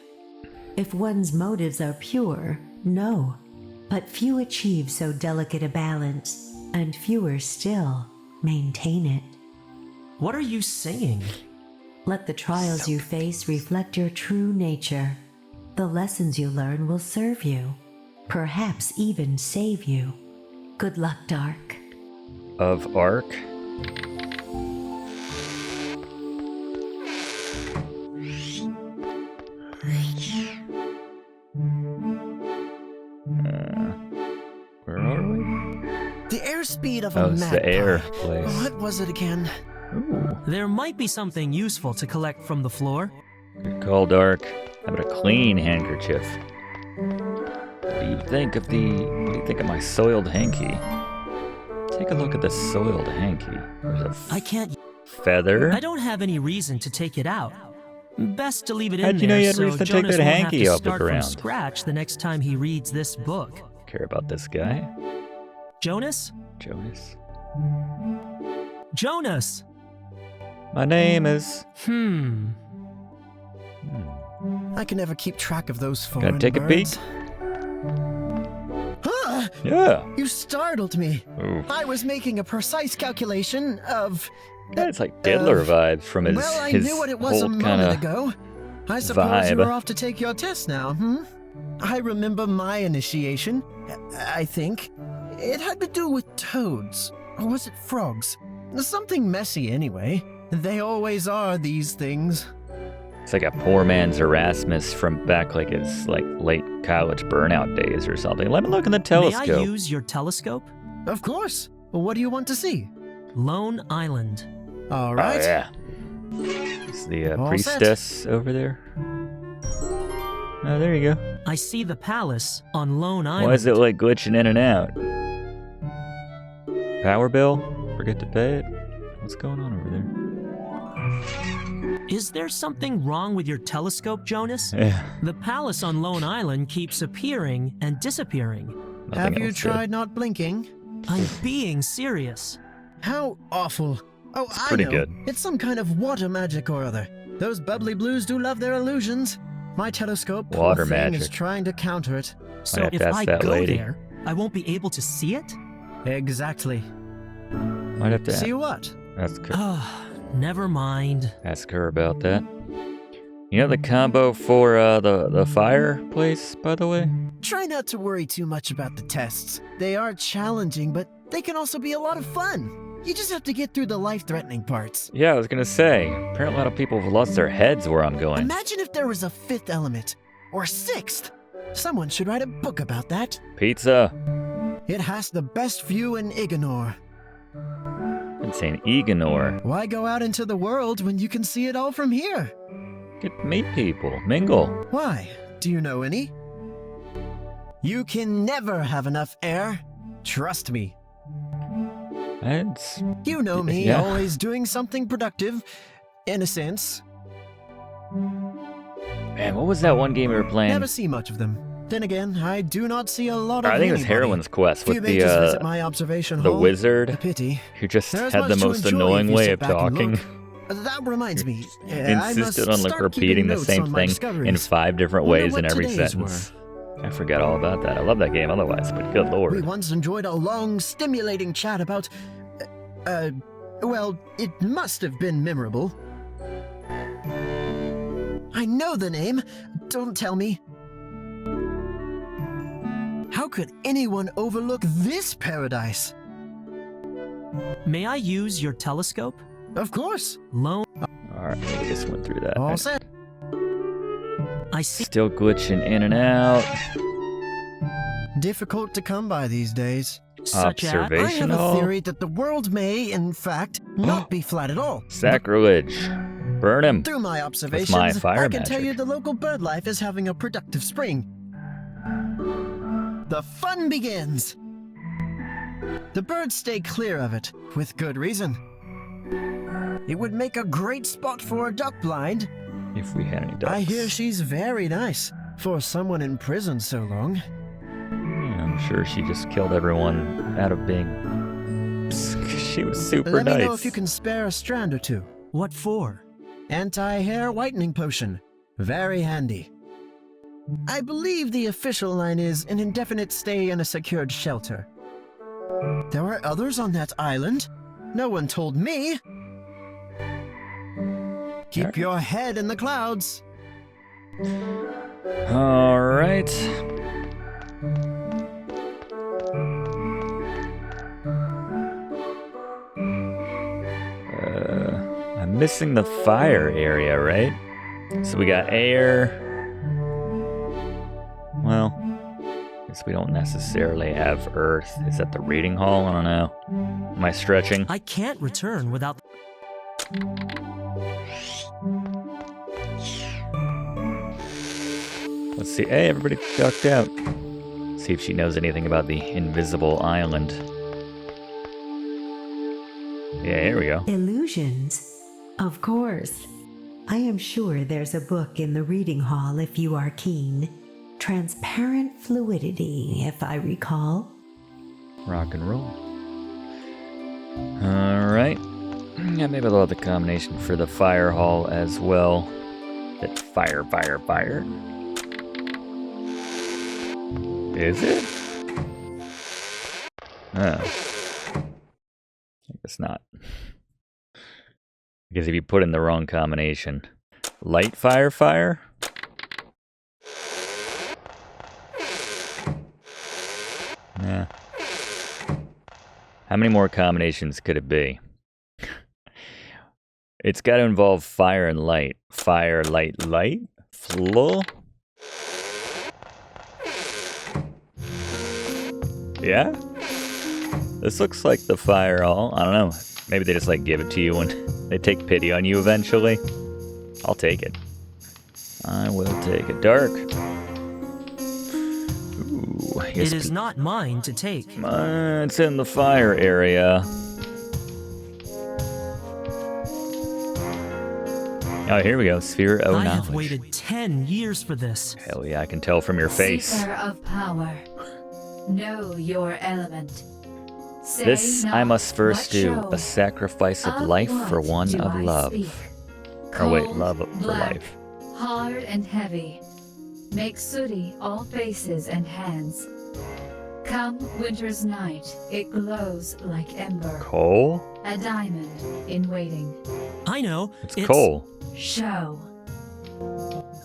Speaker 9: If one's motives are pure, no. But few achieve so delicate a balance, and fewer still maintain it.
Speaker 2: What are you saying?
Speaker 9: Let the trials you face reflect your true nature. The lessons you learn will serve you, perhaps even save you. Good luck, Dark.
Speaker 1: Of Arc. Where are we?
Speaker 10: The airspeed of a
Speaker 1: Oh, it's
Speaker 10: magpie.
Speaker 1: the air place.
Speaker 10: What was it again?
Speaker 1: Ooh,
Speaker 2: There might be something useful to collect from the floor.
Speaker 1: good call, Dark. How about a clean handkerchief? What do you think of my soiled hanky? Take a look at this soiled hanky. There's a
Speaker 2: I can't.
Speaker 1: feather.
Speaker 2: I don't have any reason to take it out. Best to leave it
Speaker 1: How'd
Speaker 2: in
Speaker 1: you know
Speaker 2: there
Speaker 1: you had
Speaker 2: so
Speaker 1: reason to take
Speaker 2: Jonas
Speaker 1: that
Speaker 2: won't
Speaker 1: hanky
Speaker 2: have to
Speaker 1: off the
Speaker 2: start from
Speaker 1: ground?
Speaker 2: scratch the next time he reads this book.
Speaker 1: Care about this guy?
Speaker 2: Jonas?
Speaker 1: Jonas.
Speaker 2: Jonas!
Speaker 1: My name is.
Speaker 10: I can never keep track of those
Speaker 1: Gonna
Speaker 10: foreign
Speaker 1: take a peek?
Speaker 10: birds. Huh!
Speaker 1: Yeah.
Speaker 10: You startled me.
Speaker 1: Ooh.
Speaker 10: I was making a precise calculation of...
Speaker 1: Yeah, it's like Diddler vibes from his
Speaker 10: well, I
Speaker 1: his
Speaker 10: knew what it was a
Speaker 1: whole
Speaker 10: moment
Speaker 1: kind of.
Speaker 10: ago. I suppose
Speaker 1: vibe.
Speaker 10: you're off to take your test now, I remember my initiation, I think. It had to do with toads. Or was it frogs? Something messy anyway. They always are, these things.
Speaker 1: It's like a poor man's Erasmus from back like his late college burnout days or something. Let me look in the
Speaker 2: May
Speaker 1: telescope.
Speaker 2: I use your telescope?
Speaker 10: Of course. What do you want to see?
Speaker 2: Lone Island.
Speaker 10: All
Speaker 1: Oh
Speaker 10: right.
Speaker 1: yeah. It's the
Speaker 10: All set.
Speaker 1: priestess over there. Oh, there you go.
Speaker 2: I see the palace on Lone Island.
Speaker 1: Why is it like glitching in and out? Power bill? Forget to pay it? What's going on over there?
Speaker 2: Is there something wrong with your telescope, Jonas?
Speaker 1: Yeah.
Speaker 2: The palace on Lone Island keeps appearing and disappearing.
Speaker 1: Nothing
Speaker 10: Have you
Speaker 1: else
Speaker 10: tried not blinking?
Speaker 2: I'm being serious.
Speaker 10: How awful. Oh, I
Speaker 1: pretty
Speaker 10: know.
Speaker 1: good.
Speaker 10: It's some kind of water magic or other. Those bubbly blues do love their illusions. My telescope, poor
Speaker 1: Water
Speaker 10: thing, is
Speaker 1: magic.
Speaker 10: trying to counter it.
Speaker 2: So
Speaker 1: have to
Speaker 2: if
Speaker 1: ask
Speaker 2: I
Speaker 1: that
Speaker 2: go
Speaker 1: lady.
Speaker 2: there, I won't be able to see it?
Speaker 10: Exactly.
Speaker 1: Might have to
Speaker 10: See what?
Speaker 1: ask her,
Speaker 2: Ah, never mind.
Speaker 1: ask her about that. You know the combo for the fireplace, by the way?
Speaker 10: Try not to worry too much about the tests. They are challenging, but they can also be a lot of fun. You just have to get through the life-threatening parts.
Speaker 1: Yeah, I was gonna say. Apparently a lot of people have lost their heads where I'm going.
Speaker 10: Imagine if there was a fifth element, or sixth. Someone should write a book about that.
Speaker 1: Pizza.
Speaker 10: It has the best view in Ignore.
Speaker 1: I'm saying Eganor.
Speaker 10: Why go out into the world when you can see it all from here?
Speaker 1: Get to meet people. Mingle.
Speaker 10: Why? Do you know any? You can never have enough air. Trust me.
Speaker 1: It's
Speaker 10: You know me,
Speaker 1: Yeah.
Speaker 10: always doing something productive, in a sense.
Speaker 1: Man, what was that one game we were playing?
Speaker 10: Never see much of them. Then again, I do not see a lot of
Speaker 1: I think it was
Speaker 10: anybody.
Speaker 1: Heroine's Quest
Speaker 10: Few
Speaker 1: with
Speaker 10: mages visit
Speaker 1: the
Speaker 10: my observation
Speaker 1: the
Speaker 10: hall.
Speaker 1: wizard
Speaker 10: A pity.
Speaker 1: who just
Speaker 10: There is
Speaker 1: had the
Speaker 10: much to
Speaker 1: most
Speaker 10: enjoy
Speaker 1: annoying
Speaker 10: if you
Speaker 1: way
Speaker 10: sit
Speaker 1: of
Speaker 10: back and
Speaker 1: talking.
Speaker 10: look. That reminds me. I must
Speaker 1: Insisted on like
Speaker 10: start
Speaker 1: repeating
Speaker 10: keeping
Speaker 1: the
Speaker 10: notes
Speaker 1: same
Speaker 10: on my
Speaker 1: thing in
Speaker 10: discoveries.
Speaker 1: 5 different
Speaker 10: Wonder
Speaker 1: ways
Speaker 10: what
Speaker 1: in every
Speaker 10: today's
Speaker 1: sentence. I forgot all about that. I love that game otherwise, but good
Speaker 10: We
Speaker 1: lord.
Speaker 10: once enjoyed a long, stimulating chat about. Well, it must have been memorable. I know the name. Don't tell me. How could anyone overlook this paradise?
Speaker 2: May I use your telescope?
Speaker 10: Of course.
Speaker 2: Lone.
Speaker 1: Alright, we just went through that.
Speaker 10: All set.
Speaker 2: I see.
Speaker 1: Still glitching in and out.
Speaker 10: Difficult to come by these days.
Speaker 2: Such as.
Speaker 10: I have a
Speaker 1: Observational.
Speaker 10: theory that the world may, in fact, not be flat at all.
Speaker 1: Sacrilege. Burn him.
Speaker 10: Through my observations,
Speaker 1: my fire
Speaker 10: I can tell
Speaker 1: magic.
Speaker 10: you the local bird life is having a productive spring. The fun begins! The birds stay clear of it, with good reason. It would make a great spot for a duck blind.
Speaker 1: If we had any ducks.
Speaker 10: I hear she's very nice, for someone in prison so long.
Speaker 1: Yeah, I'm sure she just killed everyone out of being. She was super
Speaker 10: Let
Speaker 1: nice.
Speaker 10: me know if you can spare a strand or two.
Speaker 2: What for?
Speaker 10: Anti-hair whitening potion. Very handy. I believe the official line is an indefinite stay in a secured shelter. There were others on that island. No one told me. Keep your head in the clouds.
Speaker 1: Alright. I'm missing the fire area, right? So we got air. Well, I guess we don't necessarily have earth. Is that the reading hall? I don't know. Am I stretching?
Speaker 2: I can't return without.
Speaker 1: Let's see. Hey, everybody ducked out. See if she knows anything about the invisible island. Yeah, here we go.
Speaker 9: Illusions? Of course. I am sure there's a book in the reading hall if you are keen. Transparent fluidity, if I recall.
Speaker 1: Rock and roll. Alright. Yeah, maybe they'll have the combination for the fire hall as well. That fire. Is it? Oh. I guess not. Because if you put in the wrong combination. Light fire? Yeah. How many more combinations could it be? It's got to involve fire and light. Fire, light. Flow? Yeah? This looks like the fire hall. I don't know. Maybe they just like give it to you when they take pity on you eventually. I'll take it. I will take it. Dark. Ooh,
Speaker 2: It is not mine to take.
Speaker 1: It's in the fire area. Oh, here we go. Sphere of
Speaker 2: I
Speaker 1: knowledge.
Speaker 2: have waited 10 years for this.
Speaker 1: Hell yeah, I can tell from your face.
Speaker 11: Seeker of power, know your element. Say
Speaker 1: This I
Speaker 11: not
Speaker 1: must first
Speaker 11: what
Speaker 1: do,
Speaker 11: show
Speaker 1: a sacrifice of life for
Speaker 11: what
Speaker 1: one
Speaker 11: do
Speaker 1: of
Speaker 11: I
Speaker 1: love.
Speaker 11: speak?
Speaker 1: Or wait,
Speaker 11: Cold,
Speaker 1: love for
Speaker 11: black,
Speaker 1: life.
Speaker 11: hard and heavy. Make sooty all faces and hands. Come winter's night, it glows like ember.
Speaker 1: Coal?
Speaker 11: A diamond in waiting.
Speaker 2: I know.
Speaker 1: It's coal.
Speaker 11: Show.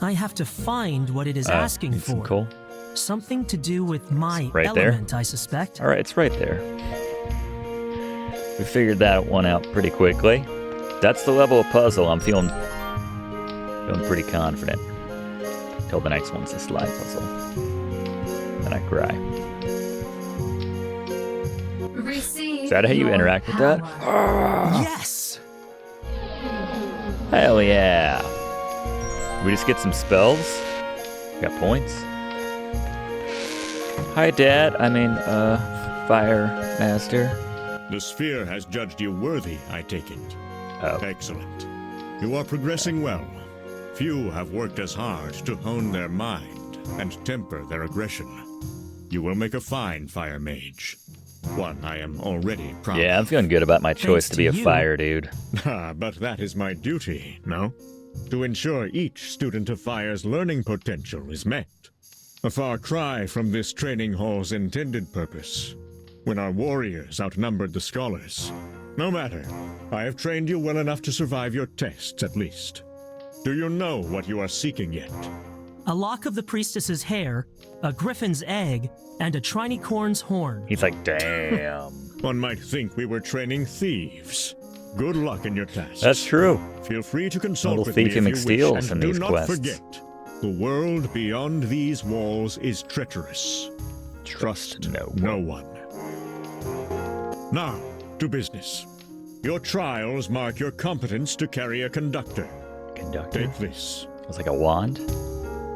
Speaker 2: I have to find what it is
Speaker 1: Oh,
Speaker 2: asking
Speaker 1: need some
Speaker 2: for.
Speaker 1: coal?
Speaker 2: Something to do with my
Speaker 1: right there?
Speaker 2: element, I suspect.
Speaker 1: Alright, it's right there. We figured that one out pretty quickly. That's the level of puzzle. I'm feeling pretty confident. Till the next one's a slide puzzle. Then I cry.
Speaker 11: Receive
Speaker 1: Is that how you
Speaker 11: your
Speaker 1: interact with that?
Speaker 11: power.
Speaker 2: Yes!
Speaker 1: Hell yeah! We just get some spells? Got points? Hi, Dad. Fire Master.
Speaker 12: The sphere has judged you worthy, I take it.
Speaker 1: Oh.
Speaker 12: Excellent. You are progressing well. Few have worked as hard to hone their mind and temper their aggression. You will make a fine fire mage. One I am already proud
Speaker 1: Yeah, I'm
Speaker 12: of.
Speaker 1: feeling good about my choice
Speaker 2: Thanks
Speaker 1: to be
Speaker 2: to
Speaker 1: a
Speaker 2: you.
Speaker 1: fire dude.
Speaker 12: But that is my duty, no? To ensure each student of fire's learning potential is met. A far cry from this training hall's intended purpose, when our warriors outnumbered the scholars. No matter, I have trained you well enough to survive your tests at least. Do you know what you are seeking yet?
Speaker 2: A lock of the priestess's hair, a griffin's egg, and a trinicorn's horn.
Speaker 1: He's like, damn.
Speaker 12: One might think we were training thieves. Good luck in your tasks.
Speaker 1: That's true.
Speaker 12: Feel free to consult
Speaker 1: Little
Speaker 12: with me if
Speaker 1: thiefy
Speaker 12: you
Speaker 1: McSteels
Speaker 12: wish,
Speaker 1: in
Speaker 12: and do
Speaker 1: these
Speaker 12: not
Speaker 1: quests.
Speaker 12: forget, the world beyond these walls is treacherous. Trust no one. Now, to business. Your trials mark your competence to carry a conductor.
Speaker 1: Conductor?
Speaker 12: Take this.
Speaker 1: It's like a wand?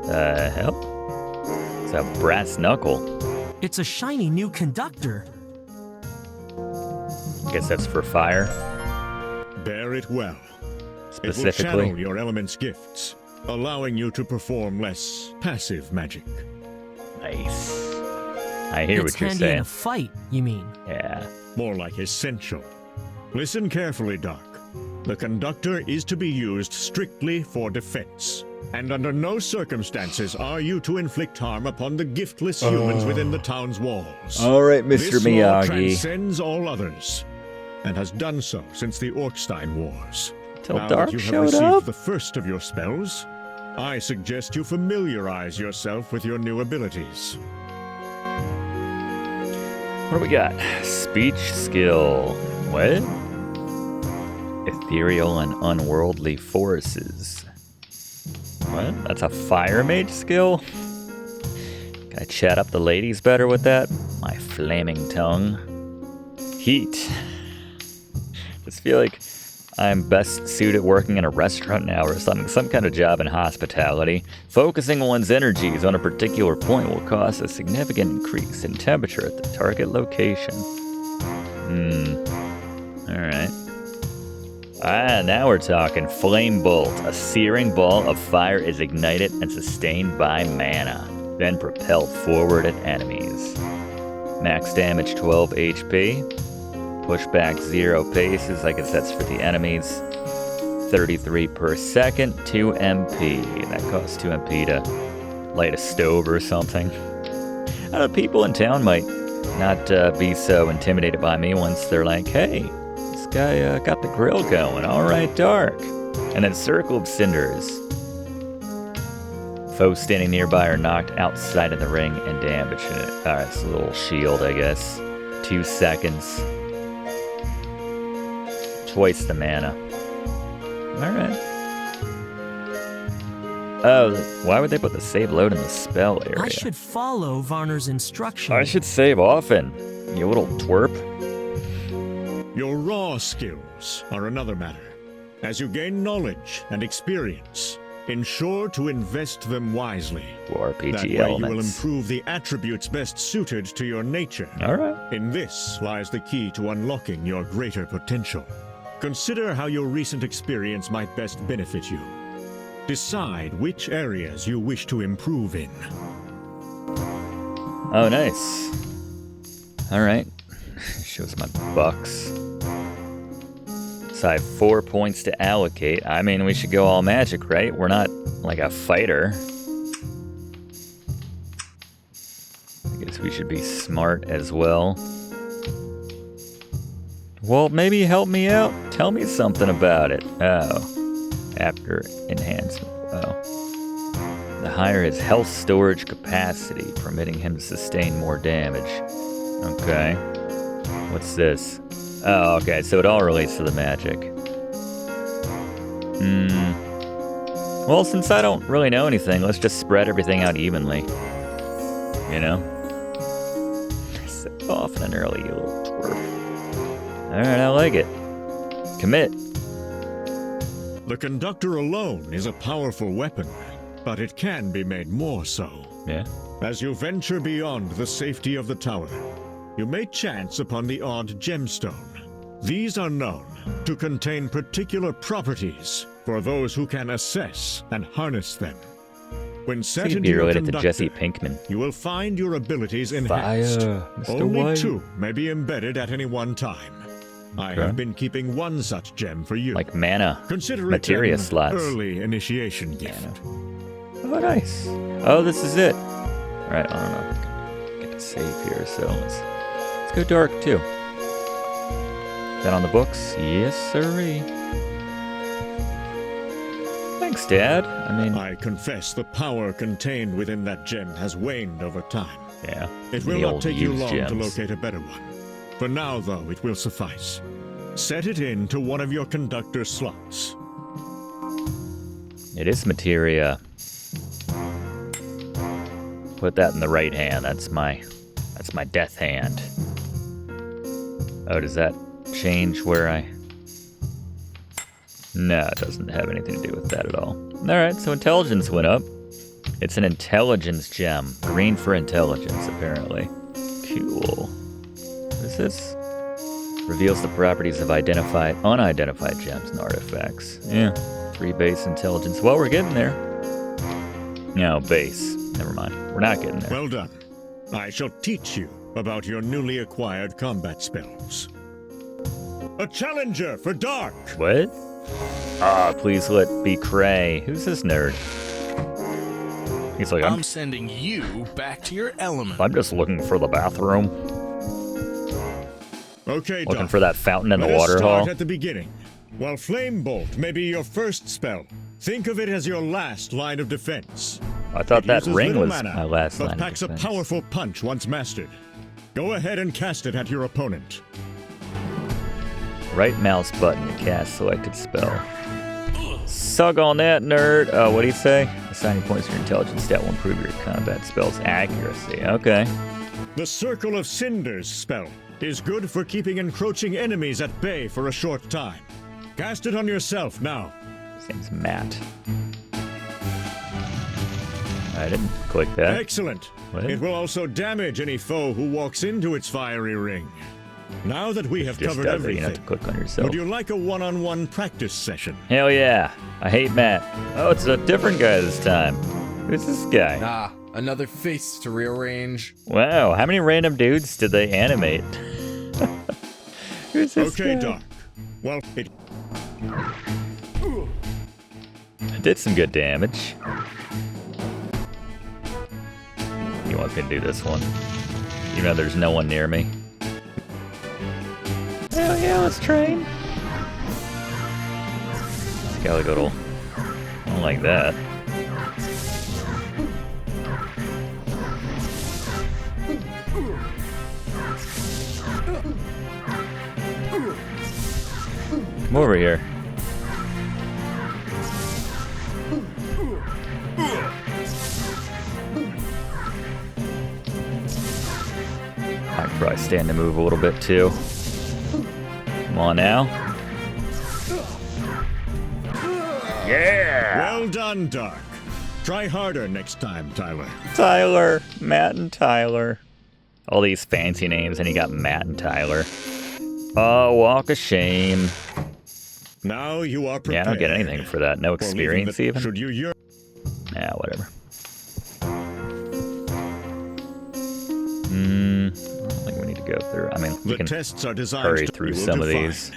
Speaker 1: Help? It's a brass knuckle.
Speaker 2: It's a shiny new conductor.
Speaker 1: Guess that's for fire.
Speaker 12: Bear it well. It will
Speaker 1: Specifically.
Speaker 12: channel your element's gifts, allowing you to perform less passive magic.
Speaker 1: Nice. I hear
Speaker 2: It's
Speaker 1: what you're
Speaker 2: handy in
Speaker 1: saying.
Speaker 2: a fight, you mean?
Speaker 1: Yeah.
Speaker 12: More like essential. Listen carefully, Dark. The conductor is to be used strictly for defense, and under no circumstances are you to inflict harm upon the giftless humans within the town's walls.
Speaker 1: All right, Mr.
Speaker 12: This law
Speaker 1: Miyagi.
Speaker 12: transcends all others, and has done so since the Orkstein Wars.
Speaker 1: Till
Speaker 12: Now
Speaker 1: Dark
Speaker 12: that you have
Speaker 1: showed
Speaker 12: received
Speaker 1: up?
Speaker 12: the first of your spells, I suggest you familiarize yourself with your new abilities.
Speaker 1: What do we got? Speech skill. What? Ethereal and unworldly forces. What? That's a fire mage skill? Can I chat up the ladies better with that? My flaming tongue. Heat. Just feel like I'm best suited working in a restaurant now or something, some kind of job in hospitality. Focusing one's energies on a particular point will cause a significant increase in temperature at the target location. Alright. Now we're talking. Flame Bolt. A searing ball of fire is ignited and sustained by mana, then propelled forward at enemies. Max damage 12 HP. Pushback 0 paces, I guess that's for the enemies. 33 per second, 2 MP. That costs 2 MP to light a stove or something. The people in town might not be so intimidated by me once they're like, hey, this guy got the grill going. All right, Dark. And then Circle of Cinders. Foes standing nearby are knocked outside of the ring and damaged. Alright, it's a little shield, I guess. 2 seconds. Twice the mana. Alright. Oh, why would they put the save load in the spell area?
Speaker 2: I should follow Varner's instructions.
Speaker 1: I should save often, you little twerp.
Speaker 12: Your raw skills are another matter. As you gain knowledge and experience, ensure to invest them wisely.
Speaker 1: RPG
Speaker 12: That way
Speaker 1: elements.
Speaker 12: you will improve the attributes best suited to your nature.
Speaker 1: Alright.
Speaker 12: In this lies the key to unlocking your greater potential. Consider how your recent experience might best benefit you. Decide which areas you wish to improve in.
Speaker 1: Oh, nice. Alright. Shows my bucks. So I have 4 points to allocate. I mean, we should go all magic, right? We're not like a fighter. I guess we should be smart as well. Well, maybe help me out. Tell me something about it. Oh. After enhancement. Oh. The higher his health storage capacity, permitting him to sustain more damage. Okay. What's this? Oh, okay, so it all relates to the magic. Well, since I don't really know anything, let's just spread everything out evenly. You know? Set off and early, you little twerp. Alright, I like it. Commit.
Speaker 12: The conductor alone is a powerful weapon, but it can be made more so.
Speaker 1: Yeah.
Speaker 12: As you venture beyond the safety of the tower, you may chance upon the odd gemstone. These are known to contain particular properties for those who can assess and harness them. When set
Speaker 1: Seems to
Speaker 12: into
Speaker 1: be
Speaker 12: your
Speaker 1: related to
Speaker 12: conductor,
Speaker 1: Jesse Pinkman.
Speaker 12: you will find your abilities enhanced.
Speaker 1: Fire, Mr.
Speaker 12: Only
Speaker 1: White.
Speaker 12: 2 may be embedded at any one time. I
Speaker 1: Okay.
Speaker 12: have been keeping 1 such gem for you.
Speaker 1: Like mana.
Speaker 12: Consider it
Speaker 1: Materia
Speaker 12: an
Speaker 1: slots.
Speaker 12: early initiation gift.
Speaker 1: Oh, nice. Oh, this is it. All right, I don't know. Get to save here, so let's go dark too. That on the books? Yes, sirree. Thanks, Dad.
Speaker 12: I confess the power contained within that gem has waned over time.
Speaker 1: Yeah.
Speaker 12: It will
Speaker 1: the
Speaker 12: not
Speaker 1: old
Speaker 12: take you
Speaker 1: used
Speaker 12: long to
Speaker 1: gems.
Speaker 12: locate a better one. For now, though, it will suffice. Set it into one of your conductor slots.
Speaker 1: It is materia. Put that in the right hand. That's my death hand. Oh, does that change where I... No, it doesn't have anything to do with that at all. Alright, so intelligence went up. It's an intelligence gem. Green for intelligence, apparently. Cool. What is this? Reveals the properties of unidentified gems and artifacts. Yeah, 3 base intelligence. Well, we're getting there. No, base. Never mind. We're not getting there.
Speaker 12: Well done. I shall teach you about your newly acquired combat spells. A challenger for Dark!
Speaker 1: What? Ah, please let be Cray. Who's this nerd? He's like,
Speaker 13: I'm sending you back to your element.
Speaker 1: I'm just looking for the bathroom.
Speaker 12: Okay,
Speaker 1: Looking
Speaker 12: Dark.
Speaker 1: for that fountain in the
Speaker 12: Let us
Speaker 1: water
Speaker 12: start
Speaker 1: hall.
Speaker 12: at the beginning. While Flame Bolt may be your first spell, think of it as your last line of defense.
Speaker 1: I thought
Speaker 12: It
Speaker 1: that
Speaker 12: uses
Speaker 1: ring
Speaker 12: little
Speaker 1: was
Speaker 12: mana,
Speaker 1: my last
Speaker 12: but
Speaker 1: line of
Speaker 12: packs a
Speaker 1: defense.
Speaker 12: powerful punch once mastered. Go ahead and cast it at your opponent.
Speaker 1: Right mouse button to cast selected spell. Sug on that, nerd. Oh, what do you say? Assigning points to your intelligence stat will improve your combat spell's accuracy. Okay.
Speaker 12: The Circle of Cinders spell is good for keeping encroaching enemies at bay for a short time. Cast it on yourself now.
Speaker 1: His name's Matt. I didn't click that.
Speaker 12: Excellent.
Speaker 1: What?
Speaker 12: It will also damage any foe who walks into its fiery ring. Now that we have
Speaker 1: Just
Speaker 12: covered
Speaker 1: does it. You
Speaker 12: everything,
Speaker 1: have to click on yourself.
Speaker 12: would you like a one-on-one practice session?
Speaker 1: Hell yeah. I hate Matt. Oh, it's a different guy this time. Who's this guy?
Speaker 13: Ah, another face to rearrange.
Speaker 1: Wow, how many random dudes did they animate? Who's this
Speaker 12: Okay,
Speaker 1: guy?
Speaker 12: Doc. Well, it
Speaker 1: Did some good damage. He wants me to do this one. Even though there's no one near me. Hell yeah, let's train. Skeletal. I don't like that. Come over here. I could probably stand to move a little bit too. Come on now. Yeah!
Speaker 12: well done, Dark. Try harder next time, Tyler.
Speaker 1: Tyler, Matt and Tyler. All these fancy names, and he got Matt and Tyler. Oh, walk of shame.
Speaker 12: Now you are
Speaker 1: Yeah,
Speaker 12: prepared.
Speaker 1: I don't get anything for that. No
Speaker 12: for leaving
Speaker 1: experience
Speaker 12: the-
Speaker 1: even.
Speaker 12: Should you yearn?
Speaker 1: Yeah, whatever. I don't think we need to go through. I mean, we
Speaker 12: The
Speaker 1: can
Speaker 12: tests are designed
Speaker 1: hurry
Speaker 12: to
Speaker 1: through
Speaker 12: you will
Speaker 1: some of
Speaker 12: define.
Speaker 1: these.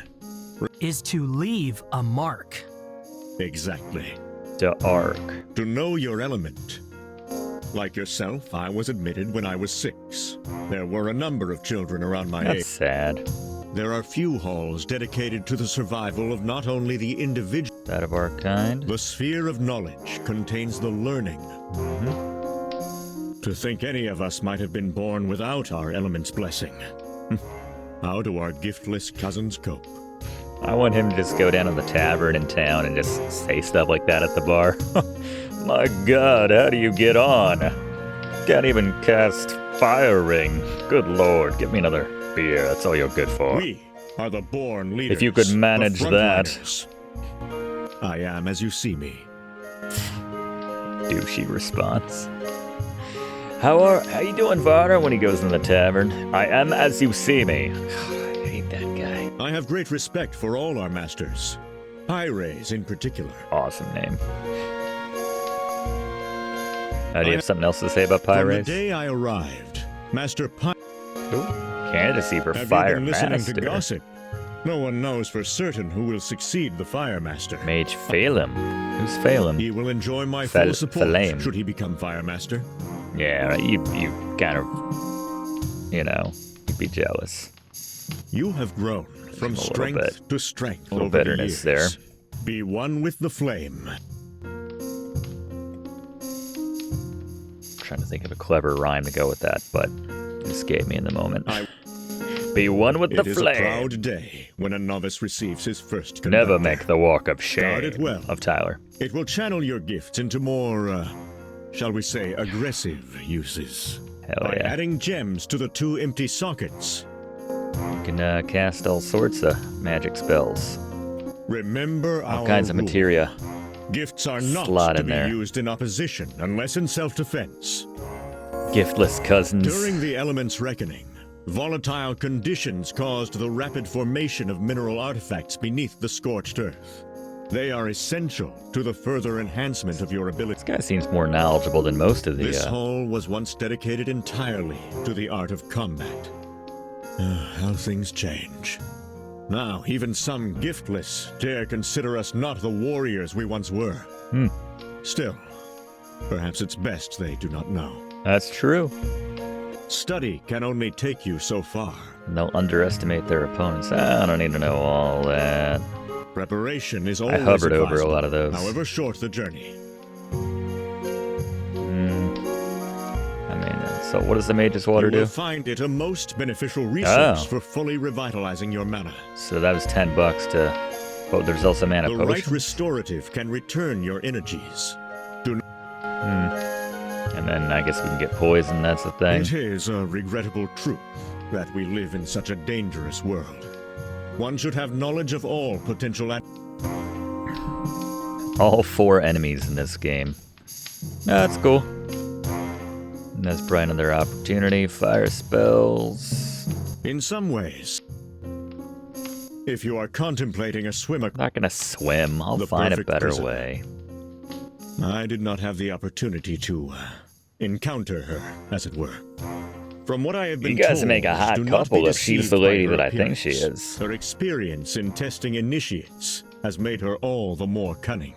Speaker 2: Is to leave a mark.
Speaker 12: Exactly.
Speaker 1: To arc.
Speaker 12: To know your element. Like yourself, I was admitted when I was 6. There were a number of children around my
Speaker 1: That's
Speaker 12: age.
Speaker 1: sad.
Speaker 12: There are few halls dedicated to the survival of not only the individual.
Speaker 1: That of our kind.
Speaker 12: The sphere of knowledge contains the learning. To think any of us might have been born without our element's blessing. How do our giftless cousins cope?
Speaker 1: I want him to just go down to the tavern in town and just say stuff like that at the bar. My god, how do you get on? Can't even cast Fire Ring. Good lord, give me another beer. That's all you're good for.
Speaker 12: We are the born leaders.
Speaker 1: If you could manage
Speaker 12: the
Speaker 1: that.
Speaker 12: frontliners. I am as you see me.
Speaker 1: Douchey response. How you doing, Varner? When he goes in the tavern. I am as you see me. God, I hate that guy.
Speaker 12: I have great respect for all our masters, Pyres in particular.
Speaker 1: Awesome name. Do you have something else to say about
Speaker 12: From
Speaker 1: Pyres?
Speaker 12: the day I arrived, Master Pyres...
Speaker 1: Candidacy for
Speaker 12: Have
Speaker 1: Fire
Speaker 12: you been listening
Speaker 1: Master.
Speaker 12: to gossip? No one knows for certain who will succeed the Fire Master.
Speaker 1: Mage Phelim. Who's Phelim?
Speaker 12: He will enjoy my full support
Speaker 1: Phelim.
Speaker 12: should he become Fire Master.
Speaker 1: Yeah, right, you kind of, you know, you'd be jealous.
Speaker 12: You have grown from
Speaker 1: A little
Speaker 12: strength
Speaker 1: bit.
Speaker 12: to strength
Speaker 1: A little
Speaker 12: over
Speaker 1: bitterness
Speaker 12: the years.
Speaker 1: there.
Speaker 12: Be one with the flame.
Speaker 1: Trying to think of a clever rhyme to go with that, but it escaped me in the moment. Be one with the
Speaker 12: It is a
Speaker 1: flame.
Speaker 12: proud day when a novice receives his first
Speaker 1: Never
Speaker 12: conductor.
Speaker 1: make the walk of
Speaker 12: Guard it
Speaker 1: shame
Speaker 12: well.
Speaker 1: of Tyler.
Speaker 12: It will channel your gifts into more, shall we say, aggressive uses.
Speaker 1: Hell
Speaker 12: By
Speaker 1: yeah.
Speaker 12: adding gems to the 2 empty sockets.
Speaker 1: You can cast all sorts of magic spells.
Speaker 12: Remember
Speaker 1: All
Speaker 12: our
Speaker 1: kinds of
Speaker 12: rule.
Speaker 1: materia.
Speaker 12: Gifts are not
Speaker 1: Slot
Speaker 12: to
Speaker 1: in
Speaker 12: be
Speaker 1: there.
Speaker 12: used in opposition unless in self-defense.
Speaker 1: Giftless cousins.
Speaker 12: During the element's reckoning, volatile conditions caused the rapid formation of mineral artifacts beneath the scorched earth. They are essential to the further enhancement of your ability.
Speaker 1: This guy seems more knowledgeable than most of the...
Speaker 12: This hall was once dedicated entirely to the art of combat. How things change. Now, even some giftless dare consider us not the warriors we once were. Still, perhaps it's best they do not know.
Speaker 1: That's true.
Speaker 12: Study can only take you so far.
Speaker 1: They'll underestimate their opponents. I don't need to know all that.
Speaker 12: Preparation is
Speaker 1: I
Speaker 12: always
Speaker 1: hovered over a
Speaker 12: advisable,
Speaker 1: lot of those.
Speaker 12: however short the journey.
Speaker 1: I mean, so what does the Mage's Water
Speaker 12: You
Speaker 1: do?
Speaker 12: will find it a most beneficial resource
Speaker 1: Oh.
Speaker 12: for fully revitalizing your mana.
Speaker 1: So that was $10 to... Oh, there's also mana
Speaker 12: The
Speaker 1: potion.
Speaker 12: right restorative can return your energies. Do not...
Speaker 1: And then I guess we can get poisoned, that's the thing.
Speaker 12: It is a regrettable truth that we live in such a dangerous world. One should have knowledge of all potential...
Speaker 1: All 4 enemies in this game. That's cool. And that's probably another opportunity. Fire spells.
Speaker 12: In some ways, if you are contemplating a swim...
Speaker 1: I'm not gonna swim. I'll
Speaker 12: The
Speaker 1: find a
Speaker 12: perfect
Speaker 1: better
Speaker 12: prisoner.
Speaker 1: way.
Speaker 12: I did not have the opportunity to encounter her, as it were. From what I have been
Speaker 1: You guys
Speaker 12: told,
Speaker 1: make a hot
Speaker 12: do not
Speaker 1: couple
Speaker 12: be
Speaker 1: if she's
Speaker 12: deceived
Speaker 1: the
Speaker 12: by
Speaker 1: lady
Speaker 12: her
Speaker 1: that I think she
Speaker 12: appearance.
Speaker 1: is.
Speaker 12: Her experience in testing initiates has made her all the more cunning.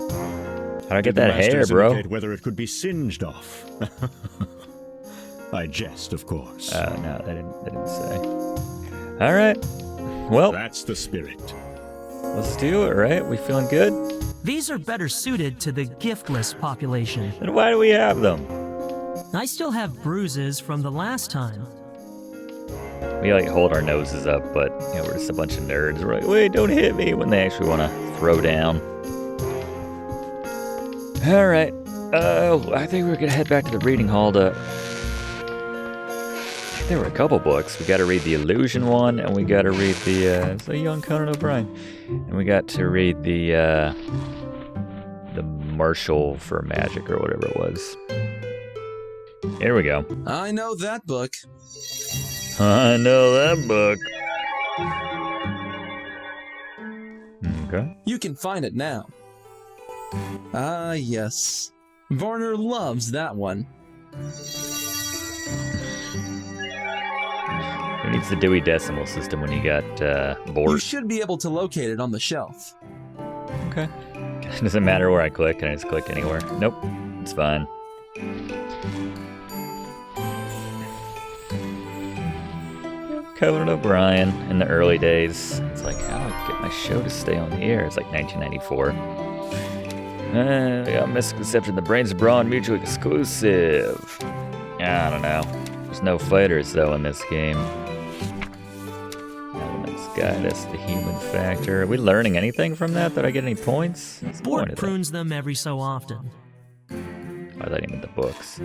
Speaker 1: How'd I get
Speaker 12: Did the
Speaker 1: that hair,
Speaker 12: masters
Speaker 1: bro?
Speaker 12: indicate whether it could be singed off? I jest, of course.
Speaker 1: No, they didn't say. All right. Well,
Speaker 12: That's the spirit.
Speaker 1: let's do it, right? We feeling good?
Speaker 2: These are better suited to the giftless population.
Speaker 1: Then why do we have them?
Speaker 2: I still have bruises from the last time.
Speaker 1: We like hold our noses up, but you know, we're just a bunch of nerds. We're like, wait, don't hit me, when they actually want to throw down. All right. I think we're gonna head back to the reading hall to... There were a couple books. We got to read the Illusion one, and we got to read the it's a young Conan O'Brien, and we got to read the Marshal for Magic or whatever it was. Here we go.
Speaker 3: I know that book.
Speaker 1: I know that book. Okay.
Speaker 3: You can find it now. Ah, yes. Varner loves that one.
Speaker 1: Who needs the Dewey Decimal System when you got
Speaker 3: You
Speaker 1: board?
Speaker 3: should be able to locate it on the shelf.
Speaker 1: Okay. Doesn't matter where I click. Can I just click anywhere? Nope. It's fine. Conan O'Brien in the early days. It's like, how do I get my show to stay on the air? It's like 1994. We got Misconception, The Brains of Brawn, mutually exclusive. I don't know. There's no fighters, though, in this game. Elements guide us, the human factor. Are we learning anything from that? Did I get any points? That's the point
Speaker 2: Board
Speaker 1: of that.
Speaker 2: prunes them every so often.
Speaker 1: I thought he meant the books.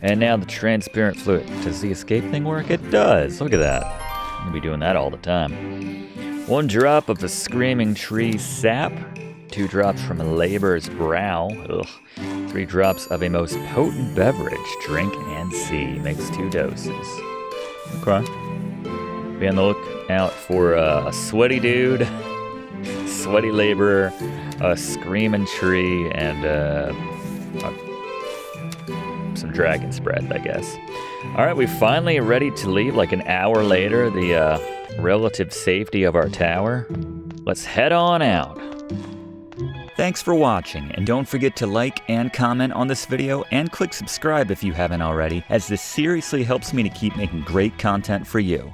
Speaker 1: And now the transparent fluid. Does the escape thing work? It does. Look at that. I'm gonna be doing that all the time. 1 drop of the screaming tree sap. 2 drops from a laborer's brow. Ugh. 3 drops of a most potent beverage. Drink and see. Makes 2 doses. Okay. Be on the lookout for a sweaty dude, sweaty laborer, a screaming tree, and some dragon's breath, I guess. All right, we finally ready to leave, like an hour later, the relative safety of our tower. Let's head on out. Thanks for watching, and don't forget to like and comment on this video, and click subscribe if you haven't already, as this seriously helps me to keep making great content for you.